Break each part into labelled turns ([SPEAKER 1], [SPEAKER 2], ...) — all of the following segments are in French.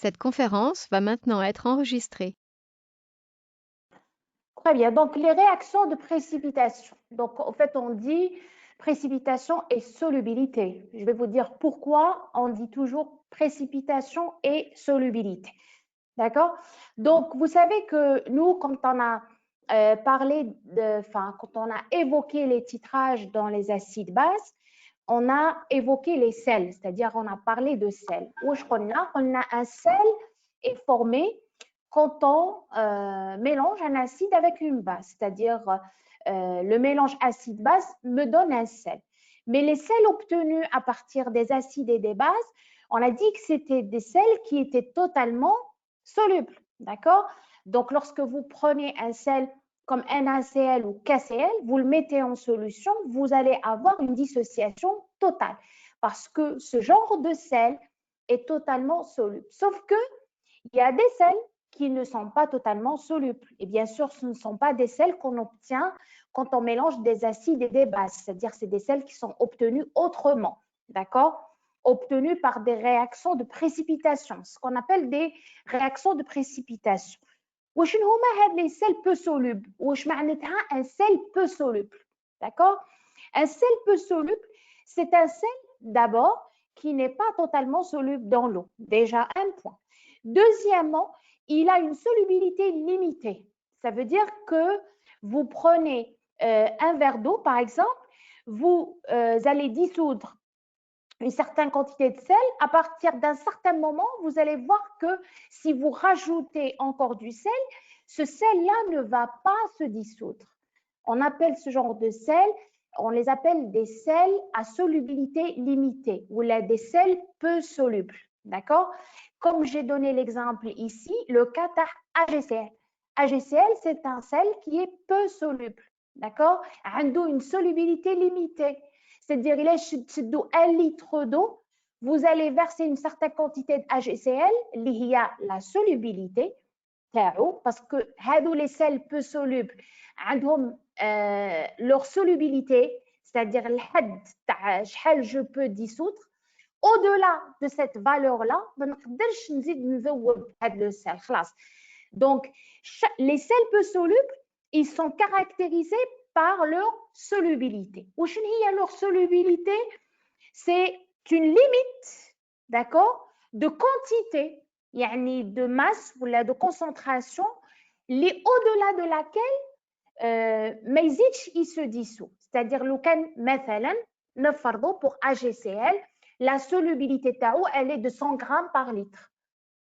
[SPEAKER 1] Cette conférence va maintenant être enregistrée.
[SPEAKER 2] Très bien. Donc, les réactions de précipitation. Donc, en fait, on dit précipitation et solubilité. Je vais vous dire pourquoi on dit toujours précipitation et solubilité. D'accord? Donc, vous savez que nous, quand on a quand on a évoqué les titrages dans les acides bases, on a évoqué les sels, c'est-à-dire on a parlé de sel. On a un sel est formé quand on mélange un acide avec une base, c'est-à-dire le mélange acide-base me donne un sel. Mais les sels obtenus à partir des acides et des bases, on a dit que c'était des sels qui étaient totalement solubles, d'accord? Donc, lorsque vous prenez un sel comme NaCl ou KCl, vous le mettez en solution, vous allez avoir une dissociation totale parce que ce genre de sel est totalement soluble. Sauf que il y a des sels qui ne sont pas totalement solubles. Et bien sûr, ce ne sont pas des sels qu'on obtient quand on mélange des acides et des bases, c'est-à-dire c'est des sels qui sont obtenus autrement, d'accord? Obtenus par des réactions de précipitation, ce qu'on appelle des réactions de précipitation. وشنو هما هاد les sels peu solubles واش معناتها un sel peu soluble, d'accord? Un sel peu soluble, c'est un sel d'abord qui n'est pas totalement soluble dans l'eau, déjà un point. Deuxièmement, il a une solubilité limitée. Ça veut dire que vous prenez un verre d'eau, par exemple, vous allez dissoudre une certaine quantité de sel. À partir d'un certain moment, vous allez voir que si vous rajoutez encore du sel, ce sel-là ne va pas se dissoudre. On appelle ce genre de sel, on les appelle des sels à solubilité limitée ou là des sels peu solubles. D'accord? Comme j'ai donné l'exemple ici, le cas AgCl. AgCl, c'est un sel qui est peu soluble. D'accord? A une solubilité limitée. C'est-à-dire, il est 1 litre d'eau, vous allez verser une certaine quantité d'AgCl, il y a la solubilité, parce que les sels peu solubles ont leur solubilité, c'est-à-dire je peux dissoudre. Au-delà de cette valeur-là, donc les sels peu solubles, ils sont caractérisés par leur solubilité. Leur solubilité, c'est une limite, d'accord, de quantité, de masse ou de concentration, au-delà de laquelle ما يزيدش il se dissout. C'est-à-dire لو كان مثلا نفرضوا pour AgCl, la solubilité تاعو elle est de 100 grammes par litre.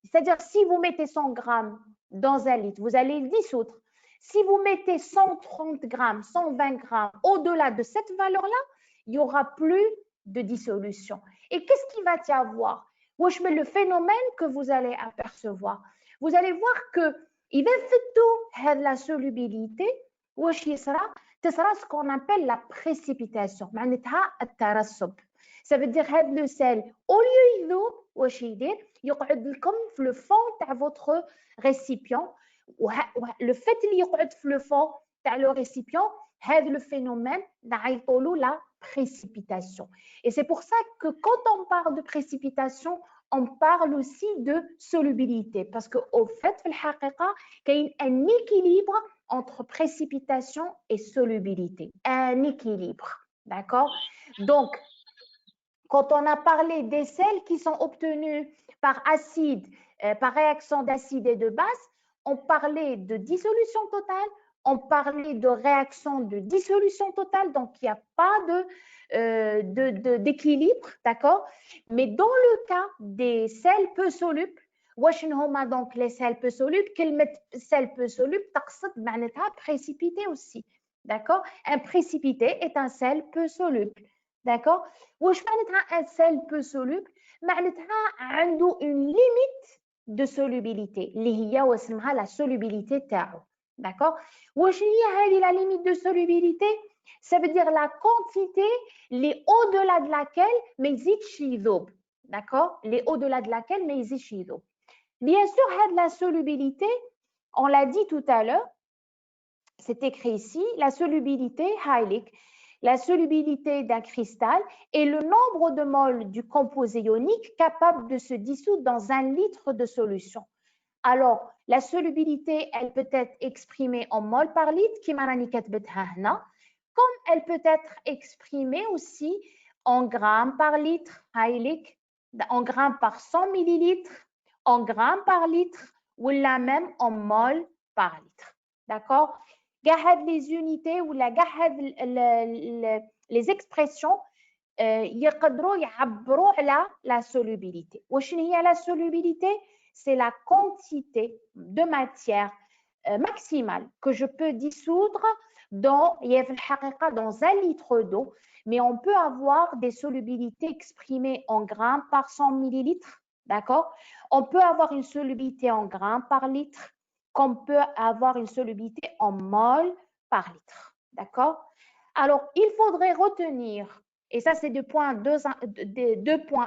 [SPEAKER 2] C'est-à-dire si vous mettez 100 grammes dans un litre, vous allez le dissoudre. Si vous mettez 130 grammes, 120 grammes au-delà de cette valeur-là, il n'y aura plus de dissolution. Et qu'est-ce qu'il va y avoir? Le phénomène que vous allez apercevoir, vous allez voir que il va faire la solubilité, ce qu'on appelle la précipitation. Ça veut dire que le sel, au lieu de يقعد لكم في le fond تاع votre récipient. Le fait اللي يقعد في le fond تاع le récipient, هذا le phénomène نعيطوا له la précipitation. Et c'est pour ça que quand on parle de précipitation, on parle aussi de solubilité parce qu'au fait في الحقيقة كاين un équilibre entre précipitation et solubilité, un équilibre, d'accord? Donc quand on a parlé des sels qui sont obtenus par acide, par réaction d'acide et de base, on parlait de dissolution totale, on parlait de réaction de dissolution totale, donc il n'y a pas d'équilibre, d'accord? Mais dans le cas des sels peu solubles, donc les sels peu solubles, كلمة sel peu soluble تقصد معناتها précipité aussi, d'accord? Un précipité est un sel peu soluble. D'accord? واش معناتها un sel peu soluble معناتها عنده une limite de solubilité اللي هي واسمها la solubilité تاعو. D'accord? واش هي هذه la limite de solubilité? Ça veut dire la quantité اللي au-delà de laquelle ما يزيدش يذوب. D'accord? اللي au-delà de laquelle ما يزيدش يذوب. Bien sûr, la solubilité, on l'a dit tout à l'heure, c'est écrit ici, la solubilité هايليك la solubilité d'un cristal et le nombre de moles du composé ionique capable de se dissoudre dans 1 litre de solution. Alors, la solubilité, elle peut être exprimée en mol par litre, comme elle peut être exprimée aussi en grammes par litre, en grammes par 100 millilitres, en grammes par litre, ou là même en mol par litre. D'accord? Les unités ou les expressions يقدروا يعبروا على la solubilité. وشنو هي la solubilité? C'est la quantité de matière maximale que je peux dissoudre dans 1 litre d'eau, mais on peut avoir des solubilités exprimées en grammes par 100 millilitres, d'accord? On peut avoir une solubilité en grammes par litre, qu'on peut avoir une solubilité en mol par litre, d'accord? Alors, il faudrait retenir, et ça c'est deux points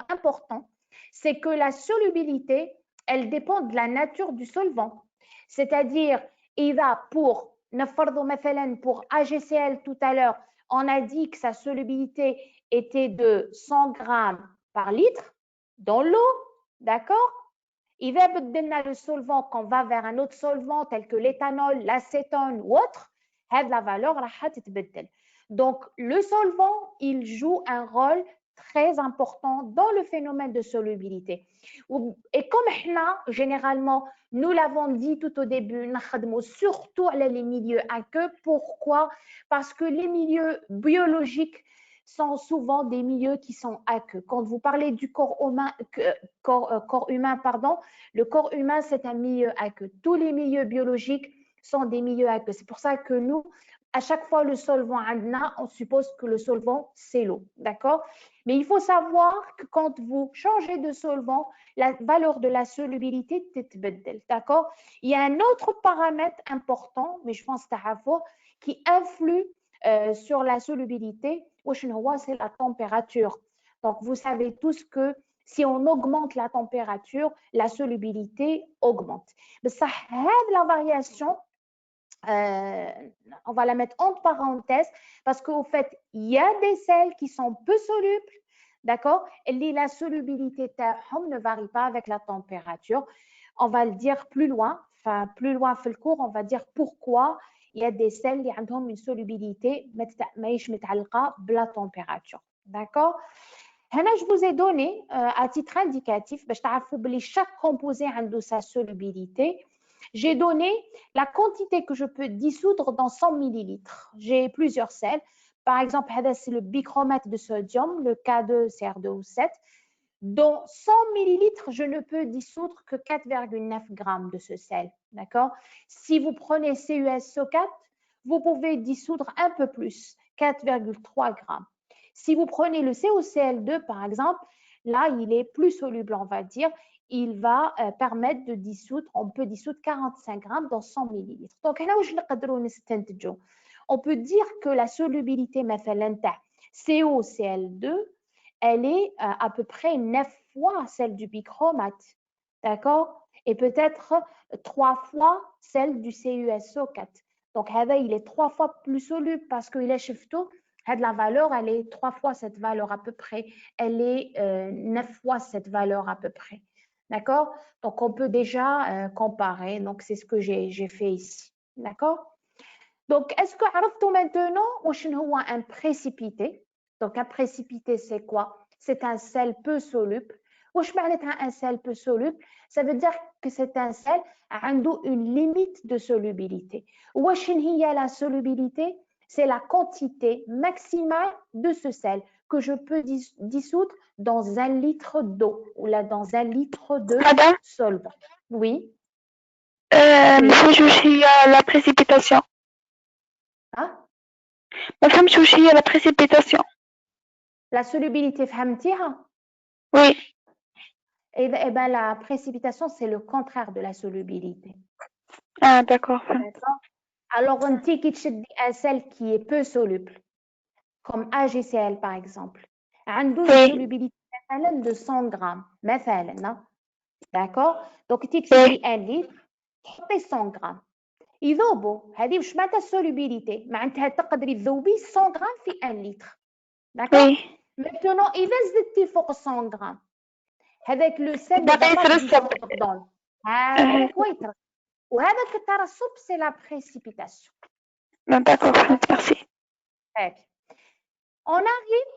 [SPEAKER 2] importants, c'est que la solubilité, elle dépend de la nature du solvant. C'est-à-dire, pour AGCL tout à l'heure, on a dit que sa solubilité était de 100 grammes par litre dans l'eau, d'accord? إذا بدلنا le solvant qu'on va vers un autre solvant tel que l'éthanol, l'acétone ou autre, la valeur راح تتبدل. Donc, le solvant, il joue un rôle très important dans le phénomène de solubilité. Et comme généralement, nous l'avons dit tout au début, surtout les milieux aqueux. Pourquoi? Parce que les milieux biologiques sont souvent des milieux qui sont aqueux. Quand vous parlez du corps humain, le corps humain, c'est un milieu aqueux. Tous les milieux biologiques sont des milieux aqueux. C'est pour ça que nous, à chaque fois le solvant on suppose que le solvant, c'est l'eau. D'accord? Mais il faut savoir que quand vous changez de solvant, la valeur de la solubilité تتبدل. D'accord? Il y a un autre paramètre important, mais je pense que qui influe sur la solubilité, c'est la température. Donc, vous savez tous que si on augmente la température, la solubilité augmente. Mais ça, la variation, on va la mettre entre parenthèses parce qu'au fait, il y a des sels qui sont peu solubles, d'accord? Et la solubilité ne varie pas avec la température. On va le dire plus loin, enfin plus loin dans le cours, on va dire pourquoi il y a des sels qui ont une solubilité ماهيش متعلقة بلا température, d'accord? هنا je vous ai donné à titre indicatif باش تعرفوا بلي chaque composé a sa solubilité. J'ai donné la quantité que je peux dissoudre dans 100 millilitres. J'ai plusieurs sels. Par exemple, c'est le bichromate de sodium, le K2CR2O7. Dans 100 millilitres, je ne peux dissoudre que 4,9 grammes de ce sel. D'accord? Si vous prenez CuSO4, vous pouvez dissoudre un peu plus, 4,3 grammes. Si vous prenez le CoCl2, par exemple, là, il est plus soluble, on va dire. Il va permettre de dissoudre, on peut dissoudre 45 grammes dans 100 millilitres. Donc, on peut dire que la solubilité CoCl2, elle est à peu près 9 fois celle du bichromate, d'accord? Et peut-être 3 fois celle du CuSO4. Donc, il est 3 fois plus soluble parce qu'il est chefto. La valeur, elle est 3 fois cette valeur à peu près. Elle est 9 fois cette valeur à peu près. D'accord? Donc, on peut déjà comparer. Donc, c'est ce que j'ai fait ici. D'accord? Donc, est-ce que vous maintenant un précipité? Donc, un précipité, c'est quoi? C'est un sel peu soluble. Un sel peu soluble, ça veut dire que c'est un sel a une limite de solubilité. La solubilité, c'est la quantité maximale de ce sel que je peux dissoudre dans 1 litre d'eau ou là dans 1 litre de solvant. Oui.
[SPEAKER 3] La précipitation. ما فهمتش واش هي la précipitation.
[SPEAKER 2] La solubilité, فهمتيها؟
[SPEAKER 3] Oui.
[SPEAKER 2] Eh ben, la précipitation, c'est le contraire de la solubilité.
[SPEAKER 3] Ah, d'accord.
[SPEAKER 2] Alors, on dit qu'il y a un sel qui est peu soluble, comme AGCL par exemple. Une solubilité de 100 grammes, d'accord? Donc, tu as 1 litre, tu as 100 grammes. يذوبوا. هذه مش معناتها السولوبيليتي، معناتها تقدري تذوبي 100 غرام في 1 لتر. داكور.
[SPEAKER 3] وي
[SPEAKER 2] ميتونو اذا زدتي فوق 100 غرام هذاك لو سيل
[SPEAKER 3] باقي يترسب.
[SPEAKER 2] هذاك هو يترسب، وهذاك الترسب سي لا بريسيبيتاسيون.
[SPEAKER 3] داكور فهمت ميرسي.
[SPEAKER 2] On arrive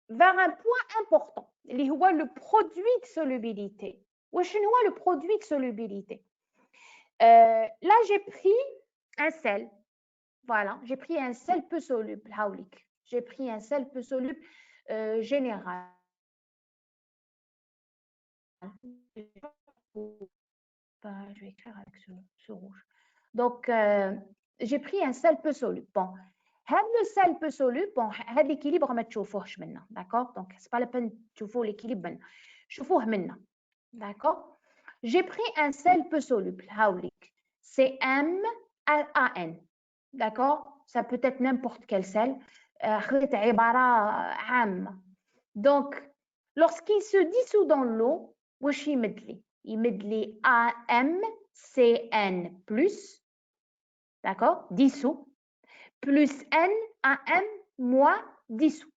[SPEAKER 2] vers un point important اللي هو le produit de solubilité. وشنو هو le produit de solubilité? Là j'ai pris un sel. Voilà, j'ai pris un sel peu soluble. هاوليك. J'ai pris un sel peu soluble général. Je vais écrire avec ce rouge. Donc, j'ai pris un sel peu soluble. Bon, le sel peu soluble, bon, l'équilibre ما تشوفوهش منا, d'accord? Donc, c'est pas la peine تشوفوا l'équilibre منا. شوفوه منا, d'accord? J'ai pris un sel peu soluble. هاوليك. C'est MAN, d'accord? Ça peut être n'importe quel sel. خليت عبارة عامة. Donc, lorsqu'il se dissout dans l'eau, واش يمد لي؟ يمد لي AMCN plus, d'accord, dissous, plus NAM moins dissous,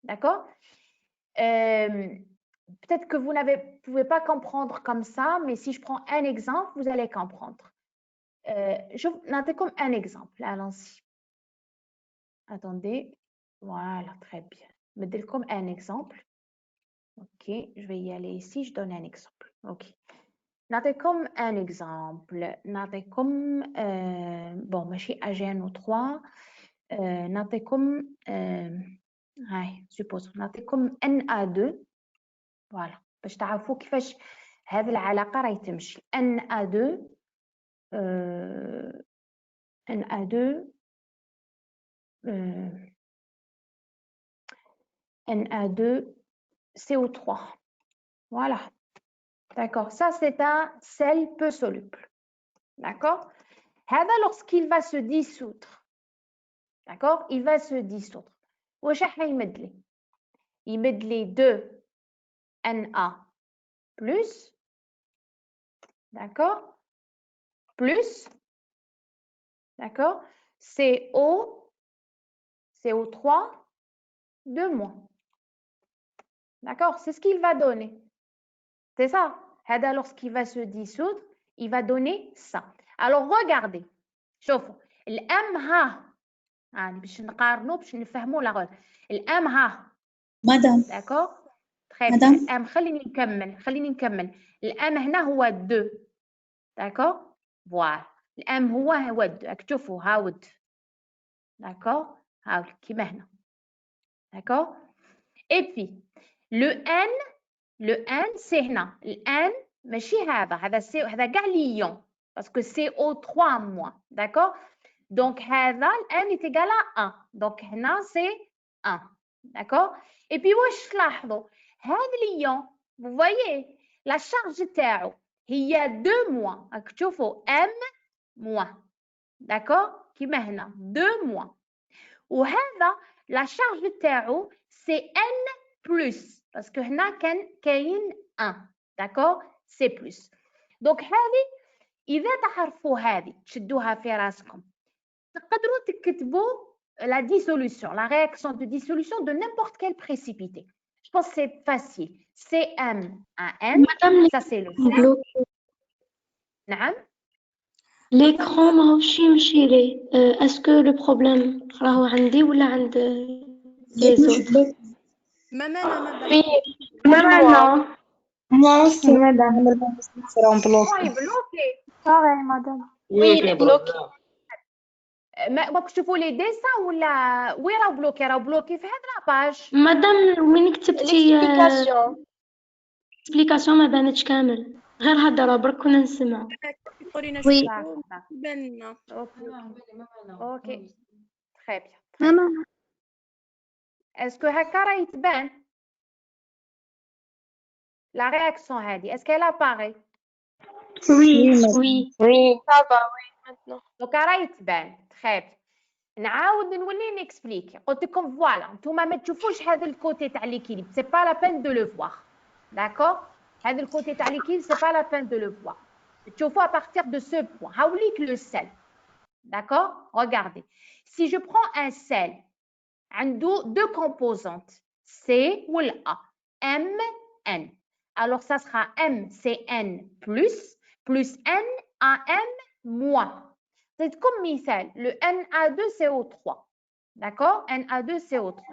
[SPEAKER 2] d'accord. Peut-être que vous ne pouvez pas comprendre comme ça, mais si je prends un exemple, vous allez comprendre. Je note comme un exemple, allons-y. Attendez, voilà, très bien. Je vais comme un exemple. Ok, je vais y aller ici, je donne un exemple. Ok. Notez comme un exemple. Notez comme, bon, ماشي AgNO3. Notez comme, suppose, notez comme Na2. Voilà. باش تعرفوا كيفاش هذه العلاقة راهي تمشي. Na2 Na2 Na2 CO3. Voilà. D'accord. Ça, c'est un sel peu soluble. D'accord. Lorsqu'il va se dissoudre, d'accord, il va se dissoudre. واش راح يمد لي؟ يمد لي 2 Na plus, d'accord, plus, d'accord, CO3 2 moins. D'accord, c'est ce qu'il va donner. C'est ça. Lorsqu'il va se dissoudre, il va donner ça. Alors regardez. شوفوا الام ها يعني باش نقارنوا باش نفهموا لا غول. الام ها
[SPEAKER 4] مدام
[SPEAKER 2] داكور تري بيان.
[SPEAKER 4] مدام
[SPEAKER 2] الام خليني نكمل. الام هنا هو 2 داكور فوالا. الام هو 2 راك تشوفوا هاود داكور هاود كيما هنا داكور. اي بي لو ان سي هنا الان ماشي هذا سي هذا كاع ليون باسكو سي او 3 موان داكور. Donc, هذا n est égal à 1. Donc, هنا c'est 1. D'accord? Et puis, واش تلاحظوا؟ هذا اليون, vous voyez, la charge تاعو هي 2 moins. راك تشوفوا m moins. D'accord? كيما هنا 2 moins. وهذا la charge تاعو c'est n plus. parce que هنا كاين 1. D'accord? C'est plus. Donc, هذه إذا تعرفوا هذه تشدوها في راسكم. تقدروا تكتبوا la dissolution, la réaction de dissolution de n'importe quel précipité. Je pense que c'est facile. CM1N, ça c'est le sel. نعم.
[SPEAKER 5] l'écran ماهوش يمشي لي. est-ce que le problème راهو عندي ولا عند les autres؟
[SPEAKER 6] ماما
[SPEAKER 3] في ماما
[SPEAKER 4] moi aussi
[SPEAKER 3] مدام
[SPEAKER 4] سيرون
[SPEAKER 2] Oui,
[SPEAKER 4] بلوكي
[SPEAKER 2] bloqué.
[SPEAKER 3] باغي مدام.
[SPEAKER 5] وي بلوكي.
[SPEAKER 2] ما تشوفوا لي ديسان ولا وين راهو بلوكي؟ راهو بلوكي في هذه لاباج.
[SPEAKER 5] مادام وين كتبتي
[SPEAKER 3] l'explication.
[SPEAKER 5] explication ما بانتش كامل، غير هضره برك كنا نسمع.
[SPEAKER 6] قولي لنا
[SPEAKER 5] وي.
[SPEAKER 6] شنو بان.
[SPEAKER 2] اوكي très bien.
[SPEAKER 3] ماما
[SPEAKER 2] Est-ce que هكا راهي تبان la réaction هذه؟ Est-ce qu'elle apparaît؟
[SPEAKER 5] وي وي
[SPEAKER 3] وي صافا وي maintenant.
[SPEAKER 2] دوكا راهي تبان très bien. نعاود نولي نكسبليكي. قلت لكم فوالا نتوما ما تشوفوش هذا الكوتي تاع ليكيليب سي با لا بين دو لو فوار داكور. هذا الكوتي تاع ليكيليب سي با لا بين دو لو فوار. تشوفوا ا بارتير دو سو بوين. هاوليك لو سيل D'accord? Regardez. Si je prends un sel, deux composantes, C ou A, M, N. Alors, ça sera MCN plus N AM moins. C'est comme مثال, le Na2CO3. D'accord? Na2CO3.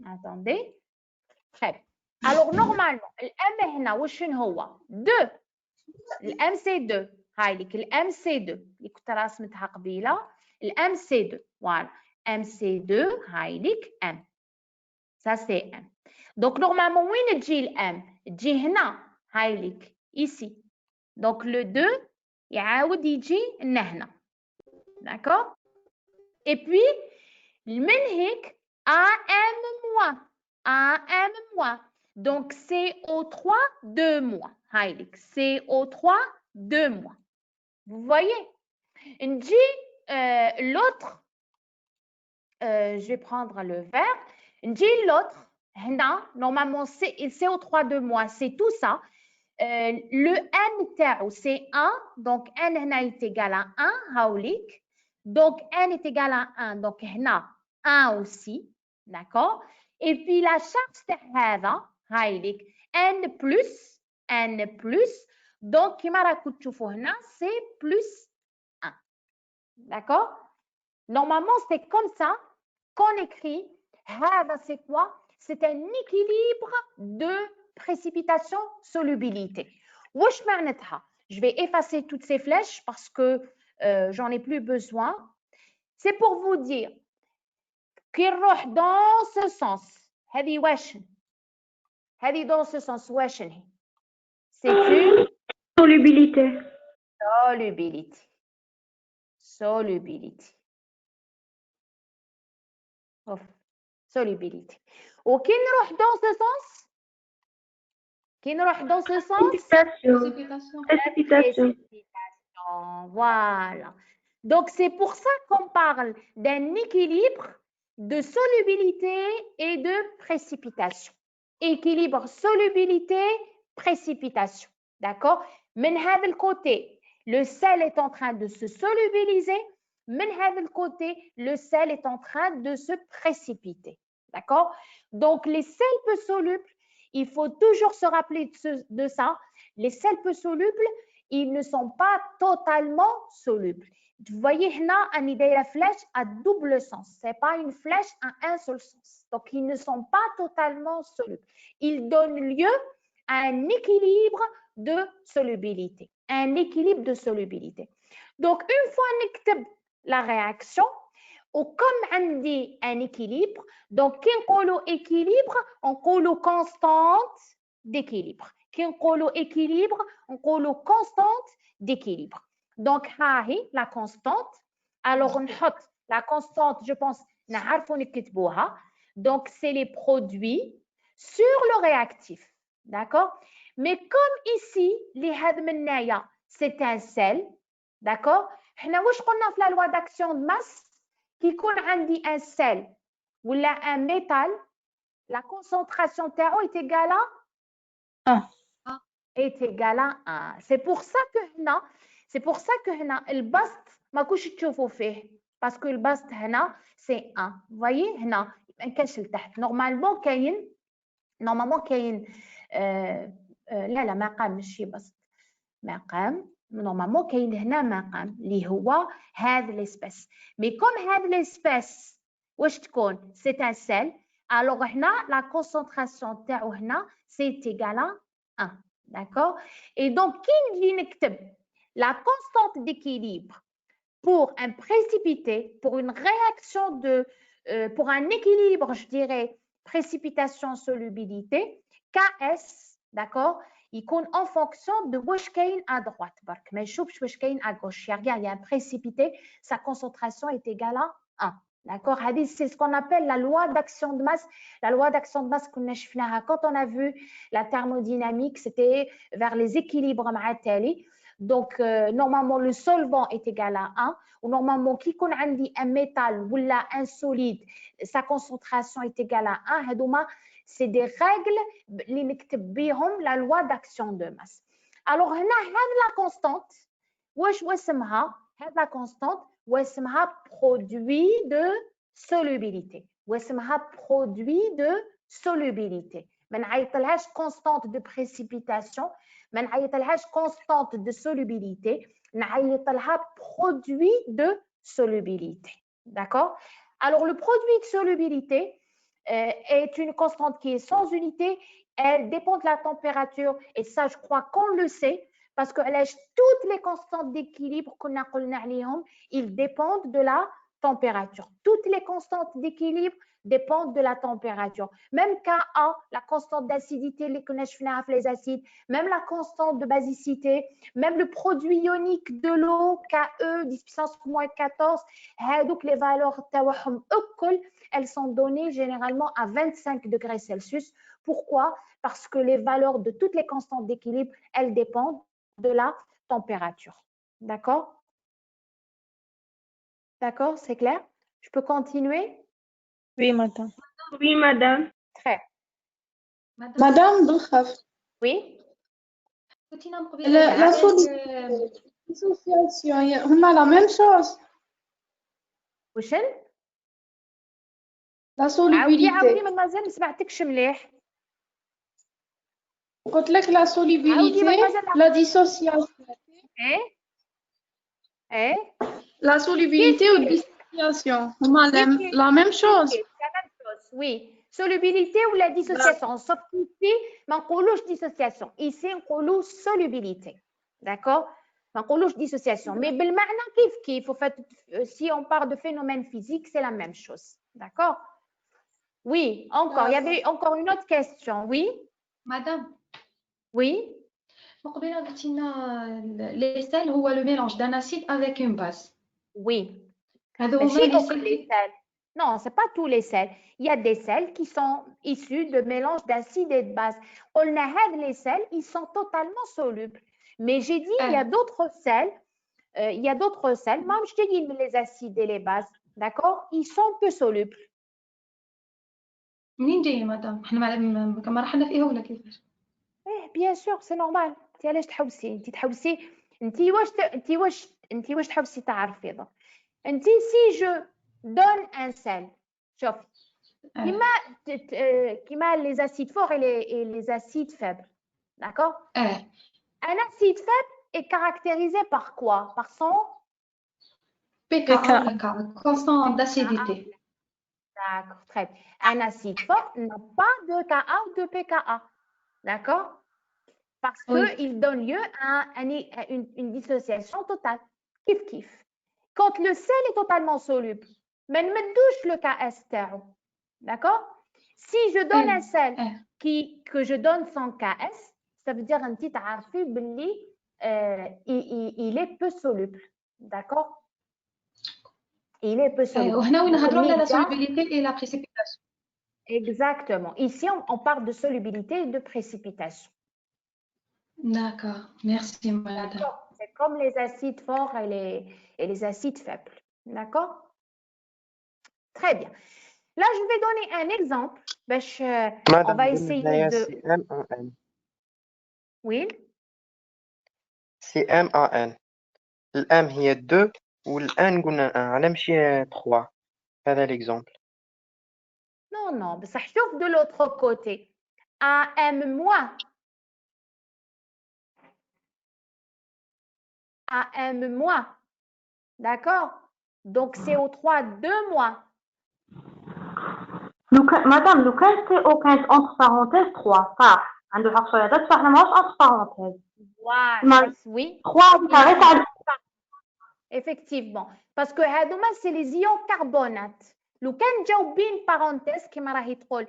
[SPEAKER 2] Attendez. Très bien. Alors, normalement, le M هنا وش هو؟ 2. الام سي 2 هاي لك الام سي 2 اللي كنت راسمتها قبيله الام سي 2 فوالا ام سي 2 هاي لك ام ça c'est M. Donc normalement وين تجي الام تجي هنا هاي لك ici. Donc le 2 يعاود يجي هنا. D'accord? Et puis من هيك AM moins. Donc CO3 2 mois. هاي لك CO3 2 mois. Vous voyez? نجي l'autre je vais prendre le vert. نجي l'autre هنا normalement CO3 2 mois c'est tout ça. Le N تاعو c'est 1 donc N هنا est égal à 1 هاوليك. Donc N est égal à 1 donc هنا 1 aussi. D'accord? Et puis la charge تاع هذا هاي لك N plus donc كيما راكم تشوفوا هنا c'est plus 1. D'accord? Normalement c'est comme ça qu'on écrit هذا c'est quoi? C'est un équilibre de précipitation solubilité. واش معناتها؟ Je vais effacer toutes ces flèches parce que j'en ai plus besoin. C'est pour vous dire كي نروح dans ce sens هذه واش هذه dans ce sens واش هي؟ C'est une
[SPEAKER 3] Solubilité.
[SPEAKER 2] solubility. Solubility. وكي نروح dans ce sens كي نروح dans ce sens
[SPEAKER 3] Précipitation.
[SPEAKER 2] Voilà. Donc c'est pour ça qu'on parle d'un équilibre de solubilité et de précipitation. Équilibre solubilité précipitation. D'accord? من هذا الكوتي le sel est en train de se solubiliser. من هذا الكوتي le sel est en train de se précipiter. D'accord? Donc les sels peu solubles, il faut toujours se rappeler de ça. Les sels peu solubles, ils ne sont pas totalement solubles. Vous voyez هنا أني دايرة flèche à double sens. C'est pas une flèche à un seul sens. Donc ils ne sont pas totalement solubles. Ils donnent lieu à un équilibre de solubilité. Un équilibre de solubilité. Donc une fois نكتب la réaction, ou comme on dit un équilibre, donc كي نقولوا équilibre, on نقولوا constante d'équilibre. كي نقولوا équilibre, on نقولوا constante d'équilibre. Donc هاهي la constante. Alors نحط la constante, je pense نعرفوا نكتبوها. Donc c'est les produits sur le réactif. D'accord? Mais comme ici اللي هذا منايا c'est un sel. D'accord? حنا واش قلنا في la loi d'action de masse كي يكون عندي un sel ولا un métal la concentration تاعو est égale à 1. est égale à 1. C'est pour ça que هنا البسط ماكوش تشوفوا فيه parce que البسط هنا c'est 1. Vous voyez هنا ما كانش لتحت. Normalement كاين لا مقام ماشي بسط مقام. Normalement كاين هنا مقام اللي هو هذا الاسباس. Mais comme هذا الاسباس واش تكون c'est un sel, alors هنا la concentration تاعو هنا c'est égal à 1. D'accord? Et donc كي نجي نكتب la constante d'équilibre pour un précipité, pour une réaction pour un équilibre, je dirais précipitation-solubilité, KS, d'accord? Il compte en fonction de واش كاين à droite. برك ما يشوفش واش كاين à gauche. Regarde, il y a un précipité, sa concentration est égale à 1. D'accord? C'est ce qu'on appelle la loi d'action de masse. La loi d'action de masse كنا شفناها quand on a vu la thermodynamique, c'était vers les équilibres مع التالي. Donc normalement le solvant est égal à 1 ou normalement كي يكون عندي un métal ou un solide, sa concentration est égale à 1. هذوما c'est des règles اللي نكتب بيهم la loi d'action de masse. Alors هنا هذه la constante واش اسمها هذا constante واسمها produit de solubilité واسمها produit de solubilité ما نعيطلهاش constante de précipitation ما نعيطلهاش constante de solubilité نعيطلها produit de solubilité d'accord alors le produit de solubilité est une constante qui est sans unité elle dépend de la température et ça je crois qu'on le sait parce que toutes les constantes d'équilibre qu'on a ils dépendent de la température. Toutes les constantes d'équilibre dépendent de la température. Même Ka, la constante d'acidité, les acides, même la constante de basicité, même le produit ionique de l'eau, Ke, 10 puissance moins 14, donc les valeurs elles sont données généralement à 25 degrés Celsius. Pourquoi? Parce que les valeurs de toutes les constantes d'équilibre, elles dépendent de la température. D'accord? D'accord, c'est clair? Je peux continuer?
[SPEAKER 3] Oui, madame.
[SPEAKER 5] Oui, madame.
[SPEAKER 2] Très.
[SPEAKER 4] Madame بالخف
[SPEAKER 2] Oui?
[SPEAKER 4] la dissociation هما la même chose
[SPEAKER 2] وشن؟
[SPEAKER 4] la
[SPEAKER 2] عاودي
[SPEAKER 4] solubilité
[SPEAKER 2] مازال ما سمعتكش مليح.
[SPEAKER 4] قلت لك la solubilité
[SPEAKER 2] mademoiselle.
[SPEAKER 4] la dissociation
[SPEAKER 2] ايه؟ ايه؟
[SPEAKER 4] la solubilité ou
[SPEAKER 2] كيف؟
[SPEAKER 4] dissociation هما la même chose
[SPEAKER 2] C'est la même chose, oui. Solubilité ou la dissociation. Sauf qu'ici, ما نقولوش dissociation. Ici, نقولو solubilité. D'accord? ما نقولوش dissociation. Mais بالمعنى كيف. En fait, si on parle de phénomène physique, c'est la même chose. D'accord? Oui, encore. Il y avait encore une autre question. Oui?
[SPEAKER 7] Madame,
[SPEAKER 2] Oui?
[SPEAKER 7] مقبلة قلتي لنا les sels هو le mélange d'un acide avec une base.
[SPEAKER 2] Oui.
[SPEAKER 7] هذو
[SPEAKER 2] Mais
[SPEAKER 7] هما
[SPEAKER 2] chez
[SPEAKER 7] les
[SPEAKER 2] les
[SPEAKER 7] sels.
[SPEAKER 2] sels. Non, ce n'est pas tous les sels. Il y a des sels qui sont issus de mélange d'acide et de base. On a les sels, ils sont totalement solubles. Mais j'ai dit, il y a d'autres sels. Il y a d'autres sels. Même je te dis les acides et les bases. D'accord? Ils sont peu solubles.
[SPEAKER 7] منين جاية مدام؟ احنا ما رحنا فيها ولا كيفاش؟
[SPEAKER 2] Eh, bien sûr, c'est normal. انت علاش تحوسي؟ انت واش تحوسي تعرفي دونك؟ انت si je donne un sel. شوف. Kima les acides forts et les acides faibles. D'accord? Un acide faible est caractérisé par quoi? Par son
[SPEAKER 7] pKa, constant d'acidité.
[SPEAKER 2] D'accord, très bien. Un acide fort n'a pas de Ka ou de pKa. D'accord? Parce qu'il donne lieu à une dissociation totale. Kif. Quand le sel est totalement soluble, mais ne me douche le KS تاعو. D'accord? Si je donne un sel que je donne sans KS, ça veut dire un petit عارفي باللي il est peu soluble. D'accord? Il est peu soluble.
[SPEAKER 7] وهنا وين نهضروا على la solubilité et la précipitation.
[SPEAKER 2] Exactement. Ici, on parle de solubilité et de précipitation.
[SPEAKER 7] D'accord. Merci, madame.
[SPEAKER 2] C'est comme les acides forts et les acides faibles. D'accord? Très bien. Là, je vais donner un exemple. On va essayer de...
[SPEAKER 8] C'est MAN.
[SPEAKER 2] Oui?
[SPEAKER 8] C'est MAN. الام هي 2 والان قلنا 1 على ماشي 3 هذا l'exemple.
[SPEAKER 2] Non, بصح شوف de l'autre côté. AM-. AM-. D'accord? Donc CO3 2-.
[SPEAKER 3] Madame, لو كان CO كانت entre parenthèses 3 صح عنده حق شوية فاحنا ماهوش entre parenthèses.
[SPEAKER 2] Voilà, oui.
[SPEAKER 3] 3
[SPEAKER 2] Effectivement. Parce que هذوما c'est les ions carbonates. لو كان جاو بين parenthèses كما راهي تقول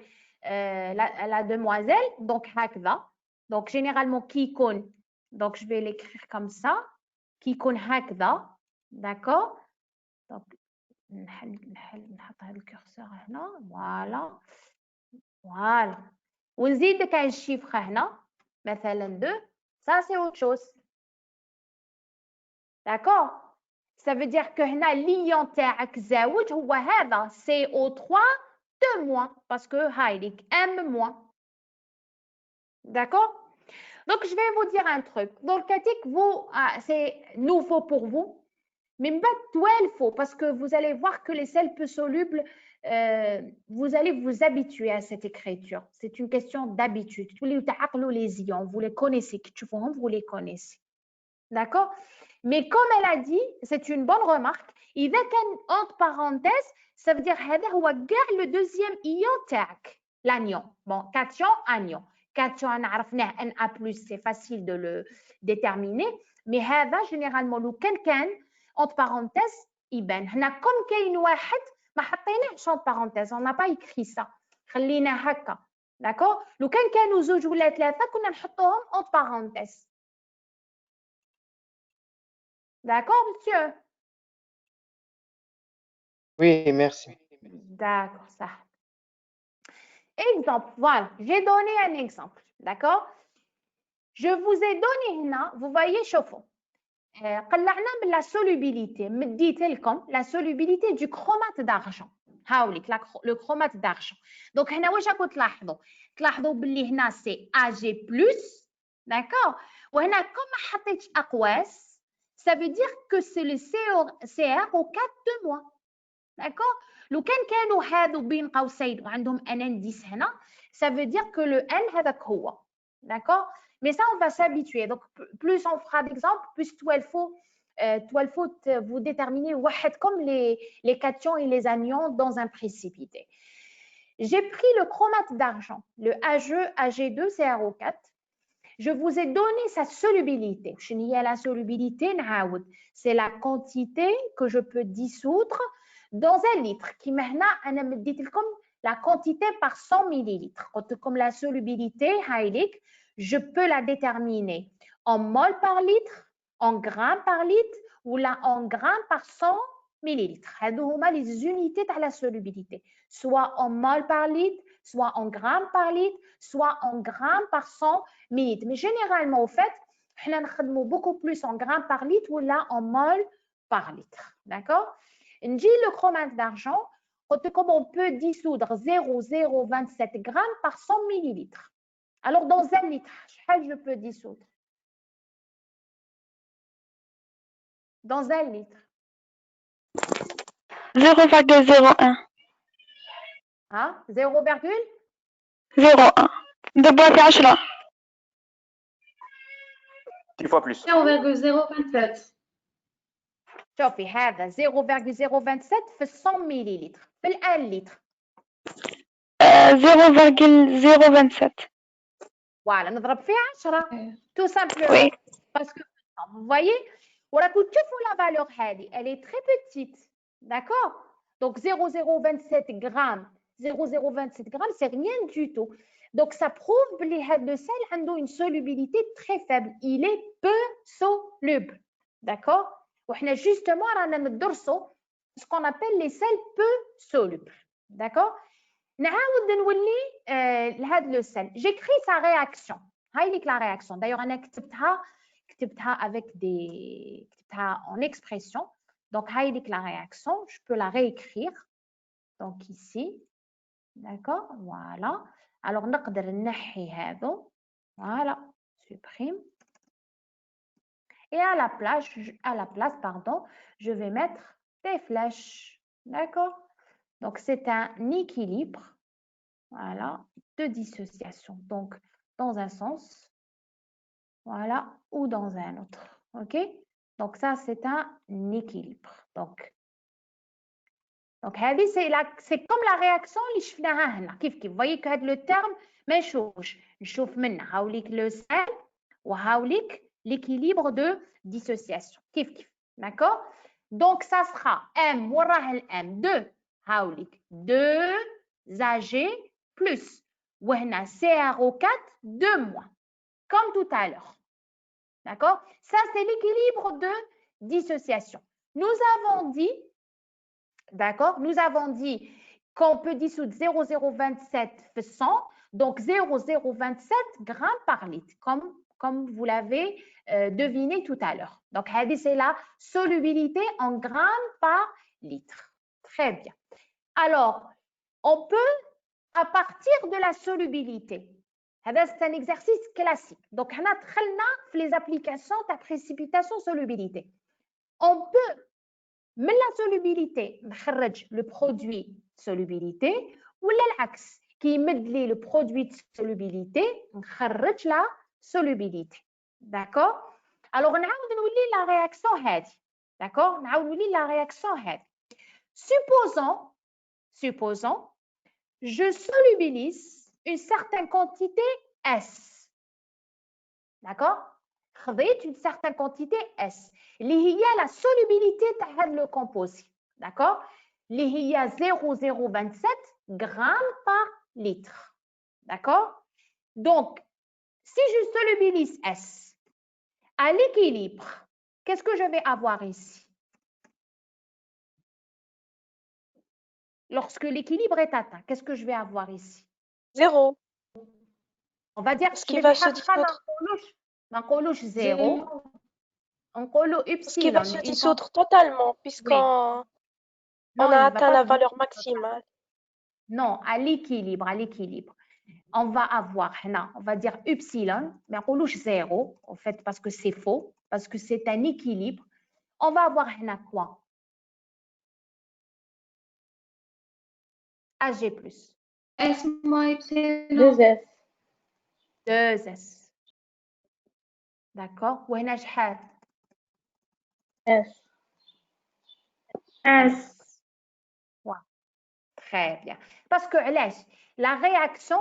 [SPEAKER 2] la demoiselle, donc هكذا. Donc généralement qui يكون, donc je vais l'écrire comme ça, qui يكون هكذا. D'accord? Donc نحط هذا الكرسور هنا. Voilà. ونزيد كاين chiffre هنا مثلا 2. Ça c'est autre chose. D'accord? Ça veut dire que هنا l'ion تاعك زاوج هو هذا CO3 2- parce que هايليك M-. D'accord? Donc je vais vous dire un truc. Dans le cas vous, c'est nouveau pour vous. Même pas 12, parce que vous allez voir que les sels peu solubles, vous allez vous habituer à cette écriture. C'est une question d'habitude. Vous les connaissez, vous les connaissez. D'accord? Mais comme elle a dit, c'est une bonne remarque. إذا كان entre parenthèses, ça veut dire هذا هو كاع le deuxième ion تاعك. L'anion. Bon, cation, anion. Cation, أنا عرفناه Na+, c'est facile de le déterminer. Mais هذا généralement لو كان entre parenthèses يبان. هنا كون كاين واحد ما حطيناهش entre parenthèses. On n'a pas écrit ça. خلينا هكا. D'accord? لو كانوا زوج ولا ثلاثة كنا نحطوهم entre parenthèses. D'accord, monsieur?
[SPEAKER 8] Oui, merci.
[SPEAKER 2] D'accord, ça. Exemple, voilà, j'ai donné un exemple, d'accord? Je vous ai donné là, vous voyez, chauffons. قلعنا من la solubilité, مديت لكم la solubilité du chromate d'argent. هاوليك le chromate d'argent. Donc هنا واش راكم تلاحظوا؟ تلاحظوا باللي هنا c'est Ag+, d'accord? وهنا comme ما حطيتش أقواس, ça veut dire que c'est le CR au 4 de mois. D'accord? لو كانوا هادو بين قوسين وعندهم un indice هنا, ça veut dire que le N هذاك هو. D'accord? Mais ça, on va s'habituer. Donc, plus on fera d'exemples, plus 12 vous déterminez comme les cations et les anions dans un précipité. J'ai pris le chromate d'argent, le Age, Ag2, CrO4. Je vous ai donné sa solubilité. La solubilité, c'est la quantité que je peux dissoudre dans un litre. Qui maintenant, comme la quantité par 100 millilitres. Comme la solubilité, je peux la déterminer en mol par litre, en grammes par litre ou là en grammes par 100 millilitres. C'est les unités de la solubilité. Soit en mol par litre, soit en grammes par litre, soit en grammes par 100 millilitres. Mais généralement, au fait, on beaucoup plus en grammes par litre ou là en mol par litre. D'accord? Le chromate d'argent, comme on peut dissoudre 0,027 grammes par 100 millilitres. Alors, dans un litre, je peux dissoudre? Dans un litre.
[SPEAKER 3] 0,01.
[SPEAKER 2] Hein? 0,01.
[SPEAKER 3] 2 boîtes à 10.
[SPEAKER 9] 10 fois plus.
[SPEAKER 7] 0,027.
[SPEAKER 2] شوفي هذا 0,027 في 100 مليلتر في 1 لتر.
[SPEAKER 3] 0,027.
[SPEAKER 2] Voilà, نضرب فيه 10. Tout simplement.
[SPEAKER 3] Oui.
[SPEAKER 2] Parce que vous voyez, وراكم تشوفوا la valeur هذه, elle est très petite. D'accord? Donc 0,027 grammes. 0,027 grammes, c'est rien du tout. Donc ça prouve que le sel a une solubilité très faible. Il est peu soluble. D'accord? وحنا justement رانا ندرسوا ce qu'on appelle les sels peu solubles. D'accord? نعاود نولي لهذا لو سel. J'écris sa réaction. هاي ليك la réaction. D'ailleurs انا كتبتها avec كتبتها en expression. Donc هاي ليك la réaction. Je peux la réécrire. Donc ici. D'accord? Voilà. Alors نقدر نحي هذا. Voilà. Supprime. Et à la place, pardon, je vais mettre des flèches. D'accord? Donc, c'est un équilibre, voilà, de dissociation. Donc, dans un sens, voilà, ou dans un autre. OK? Donc, ça, c'est un équilibre. Donc c'est comme la réaction اللي شفناها هنا. كيف vous voyez que le terme ما نشوف منه هاوليك le sel وهاوليك l'équilibre de dissociation. Kif kif. D'accord? Donc, ça sera M, M, 2, haoulik, 2 Ag plus. Wahna CrO4, 2 moins. Comme tout à l'heure. D'accord? Ça, c'est l'équilibre de dissociation. Nous avons dit, d'accord? Nous avons dit qu'on peut dissoudre 0,027 fait 100, donc 0,027 grammes par litre, comme vous l'avez deviné tout à l'heure. Donc, c'est la solubilité en grammes par litre. Très bien. Alors, on peut, à partir de la solubilité, c'est un exercice classique. Donc, on a les applications de précipitation-solubilité. On peut من la solubilité نخرج le produit solubilité ولا العكس كي يمد لي le produit solubilité نخرج la solubilité d'accord alors نعاود نولي la réaction هذه d'accord نعاود نولي la réaction هذه supposons je solubilise une certaine quantité S d'accord خذيت une certaine quantité S اللي هي la solubilité تاع هذا le composé d'accord اللي هي 0,027 grammes par litre d'accord donc si je solubilise S à l'équilibre qu'est-ce que je vais avoir ici lorsque l'équilibre est atteint qu'est-ce que je vais avoir ici
[SPEAKER 10] 0.
[SPEAKER 2] on va dire
[SPEAKER 10] Ce qui va se dissoudre.
[SPEAKER 2] ما نقولوش 0 نقولوا
[SPEAKER 10] Ce qui va se
[SPEAKER 2] epsilon
[SPEAKER 10] dissoudre totalement puisqu'on
[SPEAKER 2] Non,
[SPEAKER 10] a
[SPEAKER 2] il va
[SPEAKER 10] atteint
[SPEAKER 2] pas
[SPEAKER 10] la
[SPEAKER 2] se
[SPEAKER 10] valeur
[SPEAKER 2] dissoudre
[SPEAKER 10] maximale.
[SPEAKER 2] Non, à l'équilibre. On va avoir, on va dire epsilon, mais on rouge 0, en fait, parce que c'est faux, parce que c'est un équilibre. On va avoir quoi? AG+.
[SPEAKER 7] S moins epsilon.
[SPEAKER 3] 2S.
[SPEAKER 2] 2S. D'accord? وهنا شحال؟
[SPEAKER 3] S.
[SPEAKER 2] S. Ouais. Très bien. Parce que la réaction,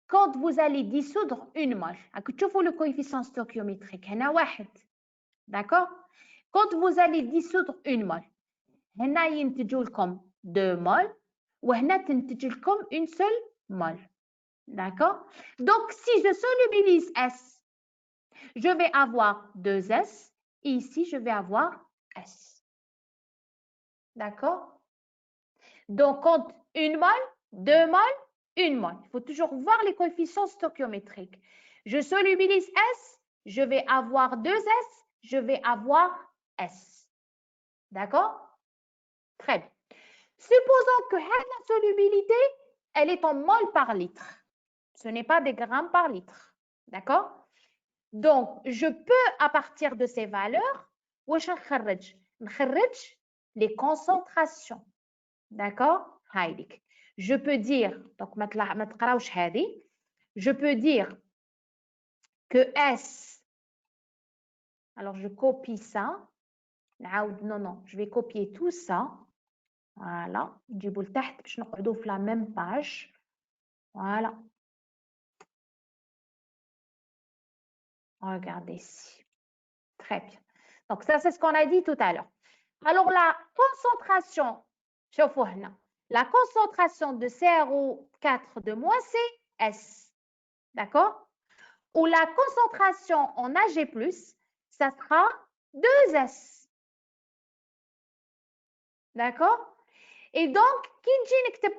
[SPEAKER 2] quand vous allez dissoudre une mole, tu vois le coefficient stoichiométrique, il y en a d'accord? Quand vous allez dissoudre une mole, هنا ينتجوا لكم 2 moles وهنا تنتج لكم une seule mole. D'accord? Donc, si je solubilise S, je vais avoir 2S et ici, je vais avoir S. D'accord? Donc, compte une mole, 2 moles, une mole. Il faut toujours voir les coefficients stoichiométriques. Je solubilise S, je vais avoir 2S, je vais avoir S. D'accord? Très bien. Supposons que la solubilité, elle est en mol par litre. Ce n'est pas des grammes par litre. D'accord? Donc, je peux, à partir de ces valeurs, les concentrations. D'accord? Je peux dire, donc, je peux dire que S, alors je copie ça. Non, je vais copier tout ça. Voilà, نجيبو لتحت باش نقعدو في la même page. Voilà. Regardez ici. Très bien. Donc ça, c'est ce qu'on a dit tout à l'heure. Alors la concentration, شوفوا هنا. La concentration de CrO4 de moi, c'est S. D'accord? Ou la concentration en Ag+, ça sera 2S. D'accord? Et donc, qui نجي نكتب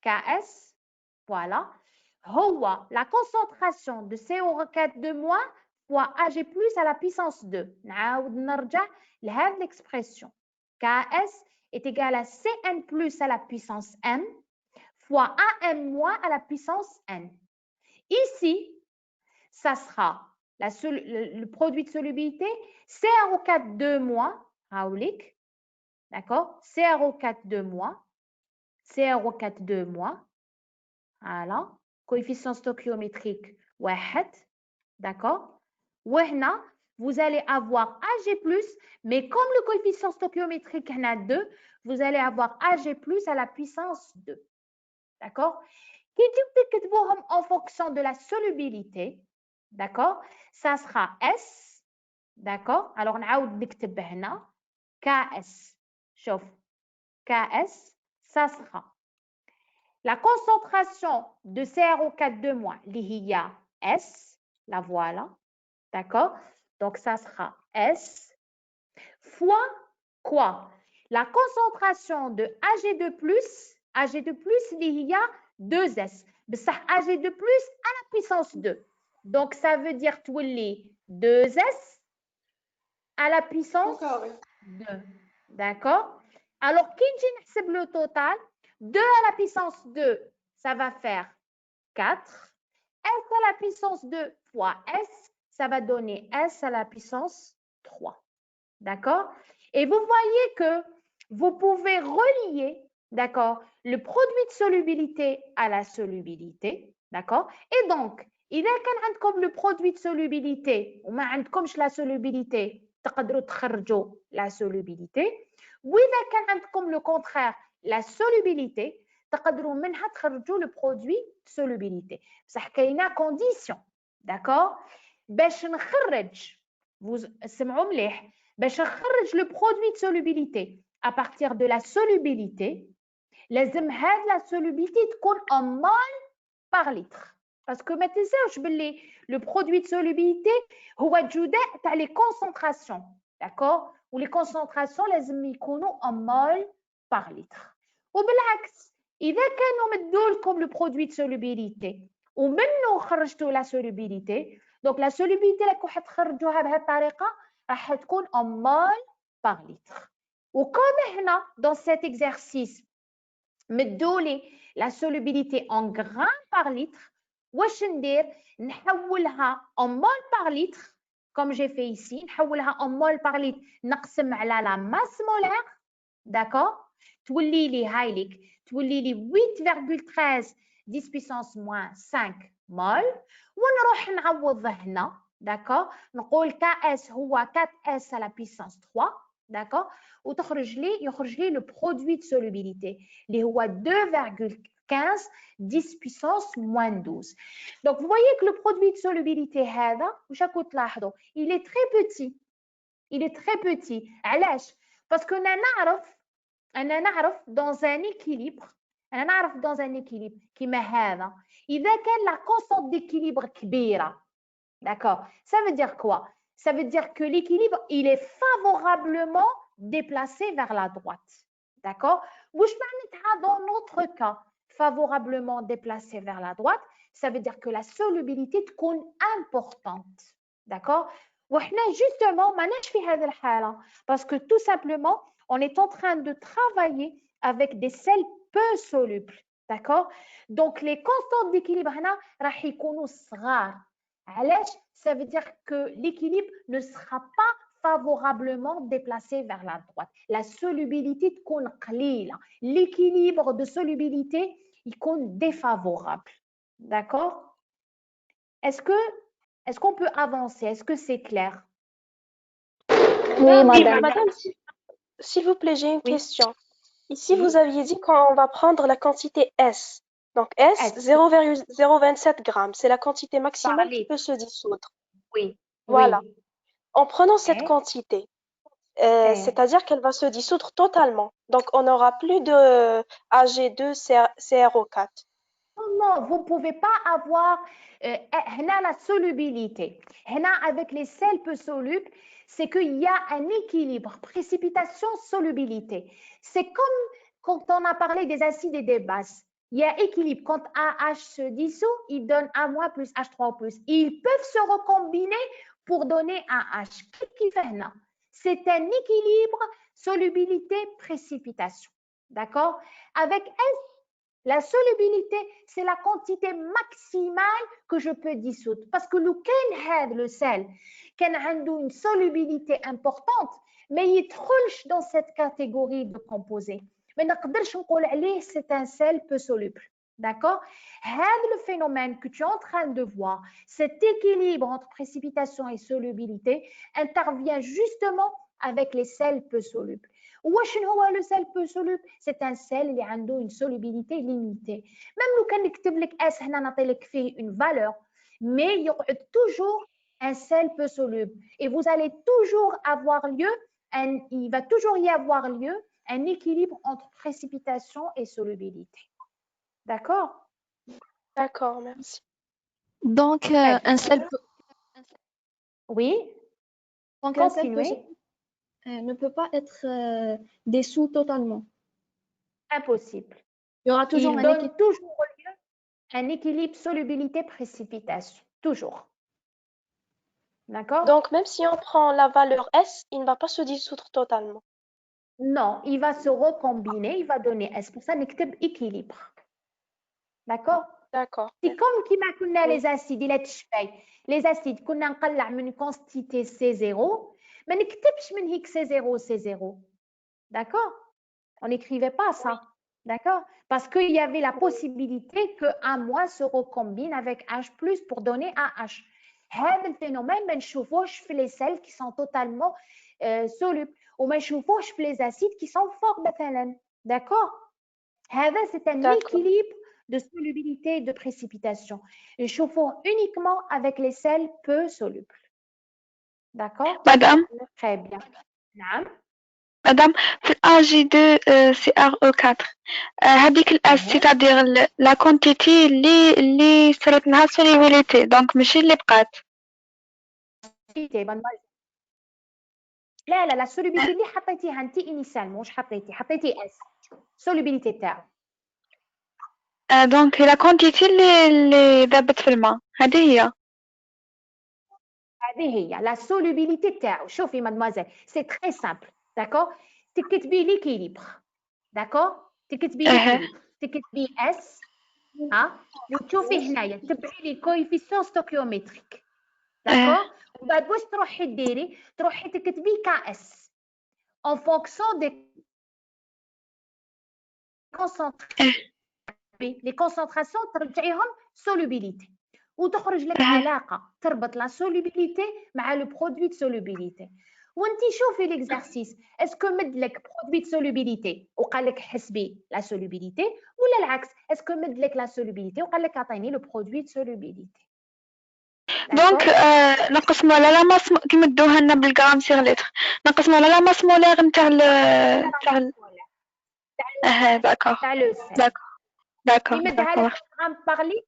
[SPEAKER 2] KS, voilà, la concentration de CO4 de moins fois Ag+ à la puissance 2. نعاود نرجع لهذه l'expression. KS est égal à Cn plus à la puissance n fois Am moins à la puissance n. Ici, ça sera le produit de solubilité CrO4 de moins, d'accord, CrO4 de moins, CrO4 de moins, voilà, coefficient stoichiométrique 1, d'accord. Vous allez avoir Ag+, mais comme le coefficient stoichiométrique en a 2, vous allez avoir Ag+ à la puissance 2. D'accord? En fonction de la solubilité, d'accord, ça sera S, d'accord. Alors, on نكتب هنا KS. شوف, KS, ça sera la concentration de CrO4 de moins, اللي هي S, la voilà, d'accord. Donc, ça sera S fois quoi? La concentration de Ag2+, اللي هي 2S. بصح Ag2+ à la puissance 2. Donc, ça veut dire تولي 2S à la puissance 2. D'accord? Alors, qui نجي نحسب le total? 2 à la puissance 2, ça va faire 4. S à la puissance 2 fois S, ça va donner S à la puissance D'accord? Et vous voyez que vous pouvez relier, d'accord, le produit de solubilité à la solubilité, d'accord? Et donc, إذا كان عندكم le produit de solubilité وما عندكمش la solubilité تقدروا تخرجوا la solubilité وإذا كان عندكم le contraire la solubilité تقدروا منها تخرجوا le produit de solubilité بصح كاينه condition d'accord باش نخرج سمعوا مليح باش نخرج le produit de solubilité à partir de la solubilité لازم هاد la solubilité تكون en mol par litre parce que ما تنساوش باللي le produit de solubilité هو الجداء تاع les concentrations d'accord و les concentrations لازم يكونوا en mol par litre وبالعكس إذا كانوا مدولكم le produit de solubilité ومنه خرجتوا la solubilité donc la solubilité اللي راح تخرجوها بهذه الطريقة راح تكون en mol par litre وكم هنا dans cet exercice مدولي la solubilité en grammes par litre واش ندير نحولها en mol par litre comme j'ai fait ici نحولها en mol par litre نقسم على la masse molaire d'accord تولي لي هايليك تولي لي 8,13 10 puissance moins 5 mol ونروح نعوض هنا d'accord نقول KS هو 4S à la puissance 3 d'accord وتخرج لي le produit de solubilité اللي هو 2,15 10 puissance moins 12 donc vous voyez que le produit de solubilité هذا واش راكم تلاحظوا il est très petit علاش parce que انا نعرف dans un équilibre كيما هذا اذا كان la constante d'équilibre كبيره d'accord ça veut dire quoi ça veut dire que l'équilibre il est favorablement déplacé vers la droite d'accord واش معناتها dans notre cas favorablement déplacé vers la droite ça veut dire que la solubilité تكون importante d'accord وحنا justement ماناش في هذه الحاله parce que tout simplement on est en train de travailler avec des sels peu solubles d'accord donc les constantes d'équilibre هنا راح يكونوا صغار علاش ça veut dire que l'équilibre ne sera pas favorablement déplacé vers la droite la solubilité تكون قليله l'équilibre de solubilité يكون défavorable d'accord est-ce qu'on peut avancer est-ce que c'est clair
[SPEAKER 3] Oui, madame.
[SPEAKER 10] Madame, s'il vous plaît, j'ai une
[SPEAKER 2] Oui.
[SPEAKER 10] question. Ici,
[SPEAKER 2] Oui.
[SPEAKER 10] vous aviez dit qu'on va prendre la quantité S. Donc S, 0,027 grammes. C'est la quantité maximale qui peut se dissoudre.
[SPEAKER 2] Oui.
[SPEAKER 10] Voilà.
[SPEAKER 2] Oui.
[SPEAKER 10] En prenant cette quantité, c'est-à-dire qu'elle va se dissoudre totalement. Donc, on n'aura plus de Ag2 CRO4.
[SPEAKER 2] Non, vous ne pouvez pas avoir la solubilité. Avec les sels peu solubles, c'est qu'il y a un équilibre, précipitation-solubilité. C'est comme quand on a parlé des acides et des bases. Il y a équilibre. Quand AH se dissout, il donne A- plus H3+. Ils peuvent se recombiner pour donner AH. C'est un équilibre, solubilité, précipitation. D'accord? Avec S, la solubilité, c'est la quantité maximale que je peux dissoudre. Parce que le sel, qui a une solubilité importante, mais il est dans cette catégorie de composés. Mais c'est un sel peu soluble. D'accord? Le phénomène que tu es en train de voir, cet équilibre entre précipitation et solubilité, intervient justement avec les sels peu solubles. واش هو لو سيل بو سولوب سي ان سيل اللي عنده une solubilité limitée même لو كان نكتب لك اس هنا نعطي لك فيه une valeur mais يقعد toujours un sel peu soluble et vous allez toujours avoir lieu il va toujours y avoir lieu un équilibre entre précipitation et solubilité d'accord
[SPEAKER 10] D'accord, merci.
[SPEAKER 1] Donc, un sel
[SPEAKER 2] oui
[SPEAKER 11] Donc, un sel
[SPEAKER 2] continuez
[SPEAKER 11] ne peut pas être dessous totalement.
[SPEAKER 2] Impossible.
[SPEAKER 11] Il y aura toujours
[SPEAKER 2] Il donne toujours lieu un équilibre solubilité-précipitation. Toujours. D'accord?
[SPEAKER 10] Donc, même si on prend la valeur S, il ne va pas se dissoudre totalement.
[SPEAKER 2] Non, il va se recombiner, il va donner S. Pour ça, نكتب équilibre. D'accord?
[SPEAKER 10] D'accord.
[SPEAKER 2] C'est comme كيما قلنا les acides, il est les acides, كنا نقلع من quantité C0, ما نكتبش من هيك c'est 0. D'accord? On n'écrivait pas ça. D'accord? Parce qu'il y avait la possibilité que A- se recombine avec H+ pour donner AH. هذا الphénomène ما نشوفوش في les sels qui sont totalement solubles وما نشوفوش في les acides qui sont forts مثلا. D'accord? هذا c'est un équilibre de solubilité et de précipitation. نشوفوه uniquement avec les sels peu solubles. D'accord?
[SPEAKER 1] Madame,
[SPEAKER 2] Très bien. نعم.
[SPEAKER 1] Madame, في AG2 CrO4 هذيك الأس c'est-à-dire la quantité اللي صارت لها solubilité donc ماشي اللي بقات.
[SPEAKER 2] لا لا solubilité اللي حطيتيها انت initialement واش حطيتي اس solubilité تاعو.
[SPEAKER 1] donc la quantité اللي ذابت في الماء هذه
[SPEAKER 2] هي la solubilité تاعو. شوفي مادموازيل c'est très simple. d'accord تكتبي l'équilibre. d'accord تكتبي l'équilibre تكتبي اس وتشوفي هنايا تبعي لي الكويفيسيون ستوكيومتريك. d'accord وبعد واش تروحي ديري تروحي تكتبي KS en fonction des les concentrations ترجعيهم solubilité وتخرج لك علاقة تربط لا solubilité مع لو برودوي de solubilité. وانت شوفي l'exercice اسكو مد لك برودوي de solubilité وقال لك حسبي لا solubilité ولا العكس اسكو مد لك لا solubilité وقال لك اعطيني لو برودوي de solubilité.
[SPEAKER 1] دونك نقسموا على لا ماس كيما دوها لنا بالغرام سيغ لتر نقسموا على لا ماس مولير نتاع داكور
[SPEAKER 2] تاع لو سيل.
[SPEAKER 1] داكور
[SPEAKER 2] يمدها لك غرام باغ لتر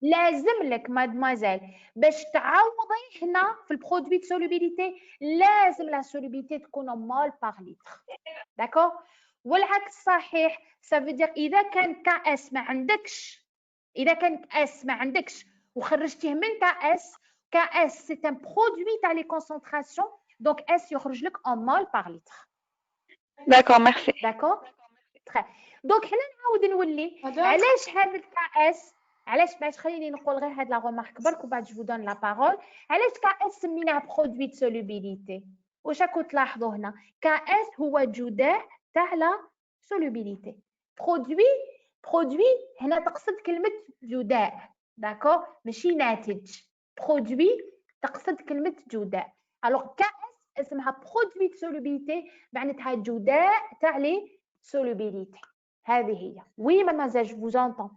[SPEAKER 2] لازم لك مادموازيل باش تعوضي هنا في البرودوي de solubilité لازم لا solubilité تكون مول باغ لتر. داكور والعكس صحيح ça veut dire اذا كان KS ما عندكش وخرجتيه من KS c'est un produit تاع les concentrations donc S يخرج لك en mol par litre.
[SPEAKER 1] داكور ميرسي.
[SPEAKER 2] داكور تري دونك هنا نعاود نولي علاش هذا الكاس علاش باش خليني نقول غير هاد لا رومارك برك وبعد جو دون لا بارول. علاش KS سميناه برودوي de solubilité؟ واش راكم تلاحظوا هنا KS هو جداء تاع لا solubilité. برودوي هنا تقصد كلمة جداء. داكور ماشي ناتج. برودوي تقصد كلمة جداء. الوغ KS اسمها برودوي de solubilité معناتها جداء تاع لي solubilité. هذه هي. وي مادموازيل جو فوز انتون.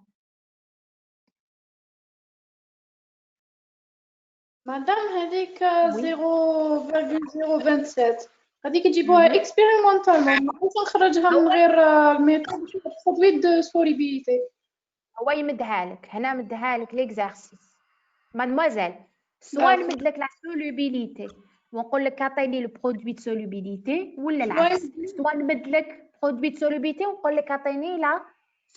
[SPEAKER 4] مادام هذيك 0.027 هذيك نجيبوها اكسبيريمونتالمون باش نخرجها من غير الميثود برودوي دو سوليبيليتي.
[SPEAKER 2] هو يمدها لك هنا مدها لك ليكزارسيس مادموازيل سوا نمد لك لا سولوبيليتي ونقول لك عطيني لو برودوي de solubilité ولا العكس سوا نمد لك برودوي de solubilité ونقول لك عطيني لا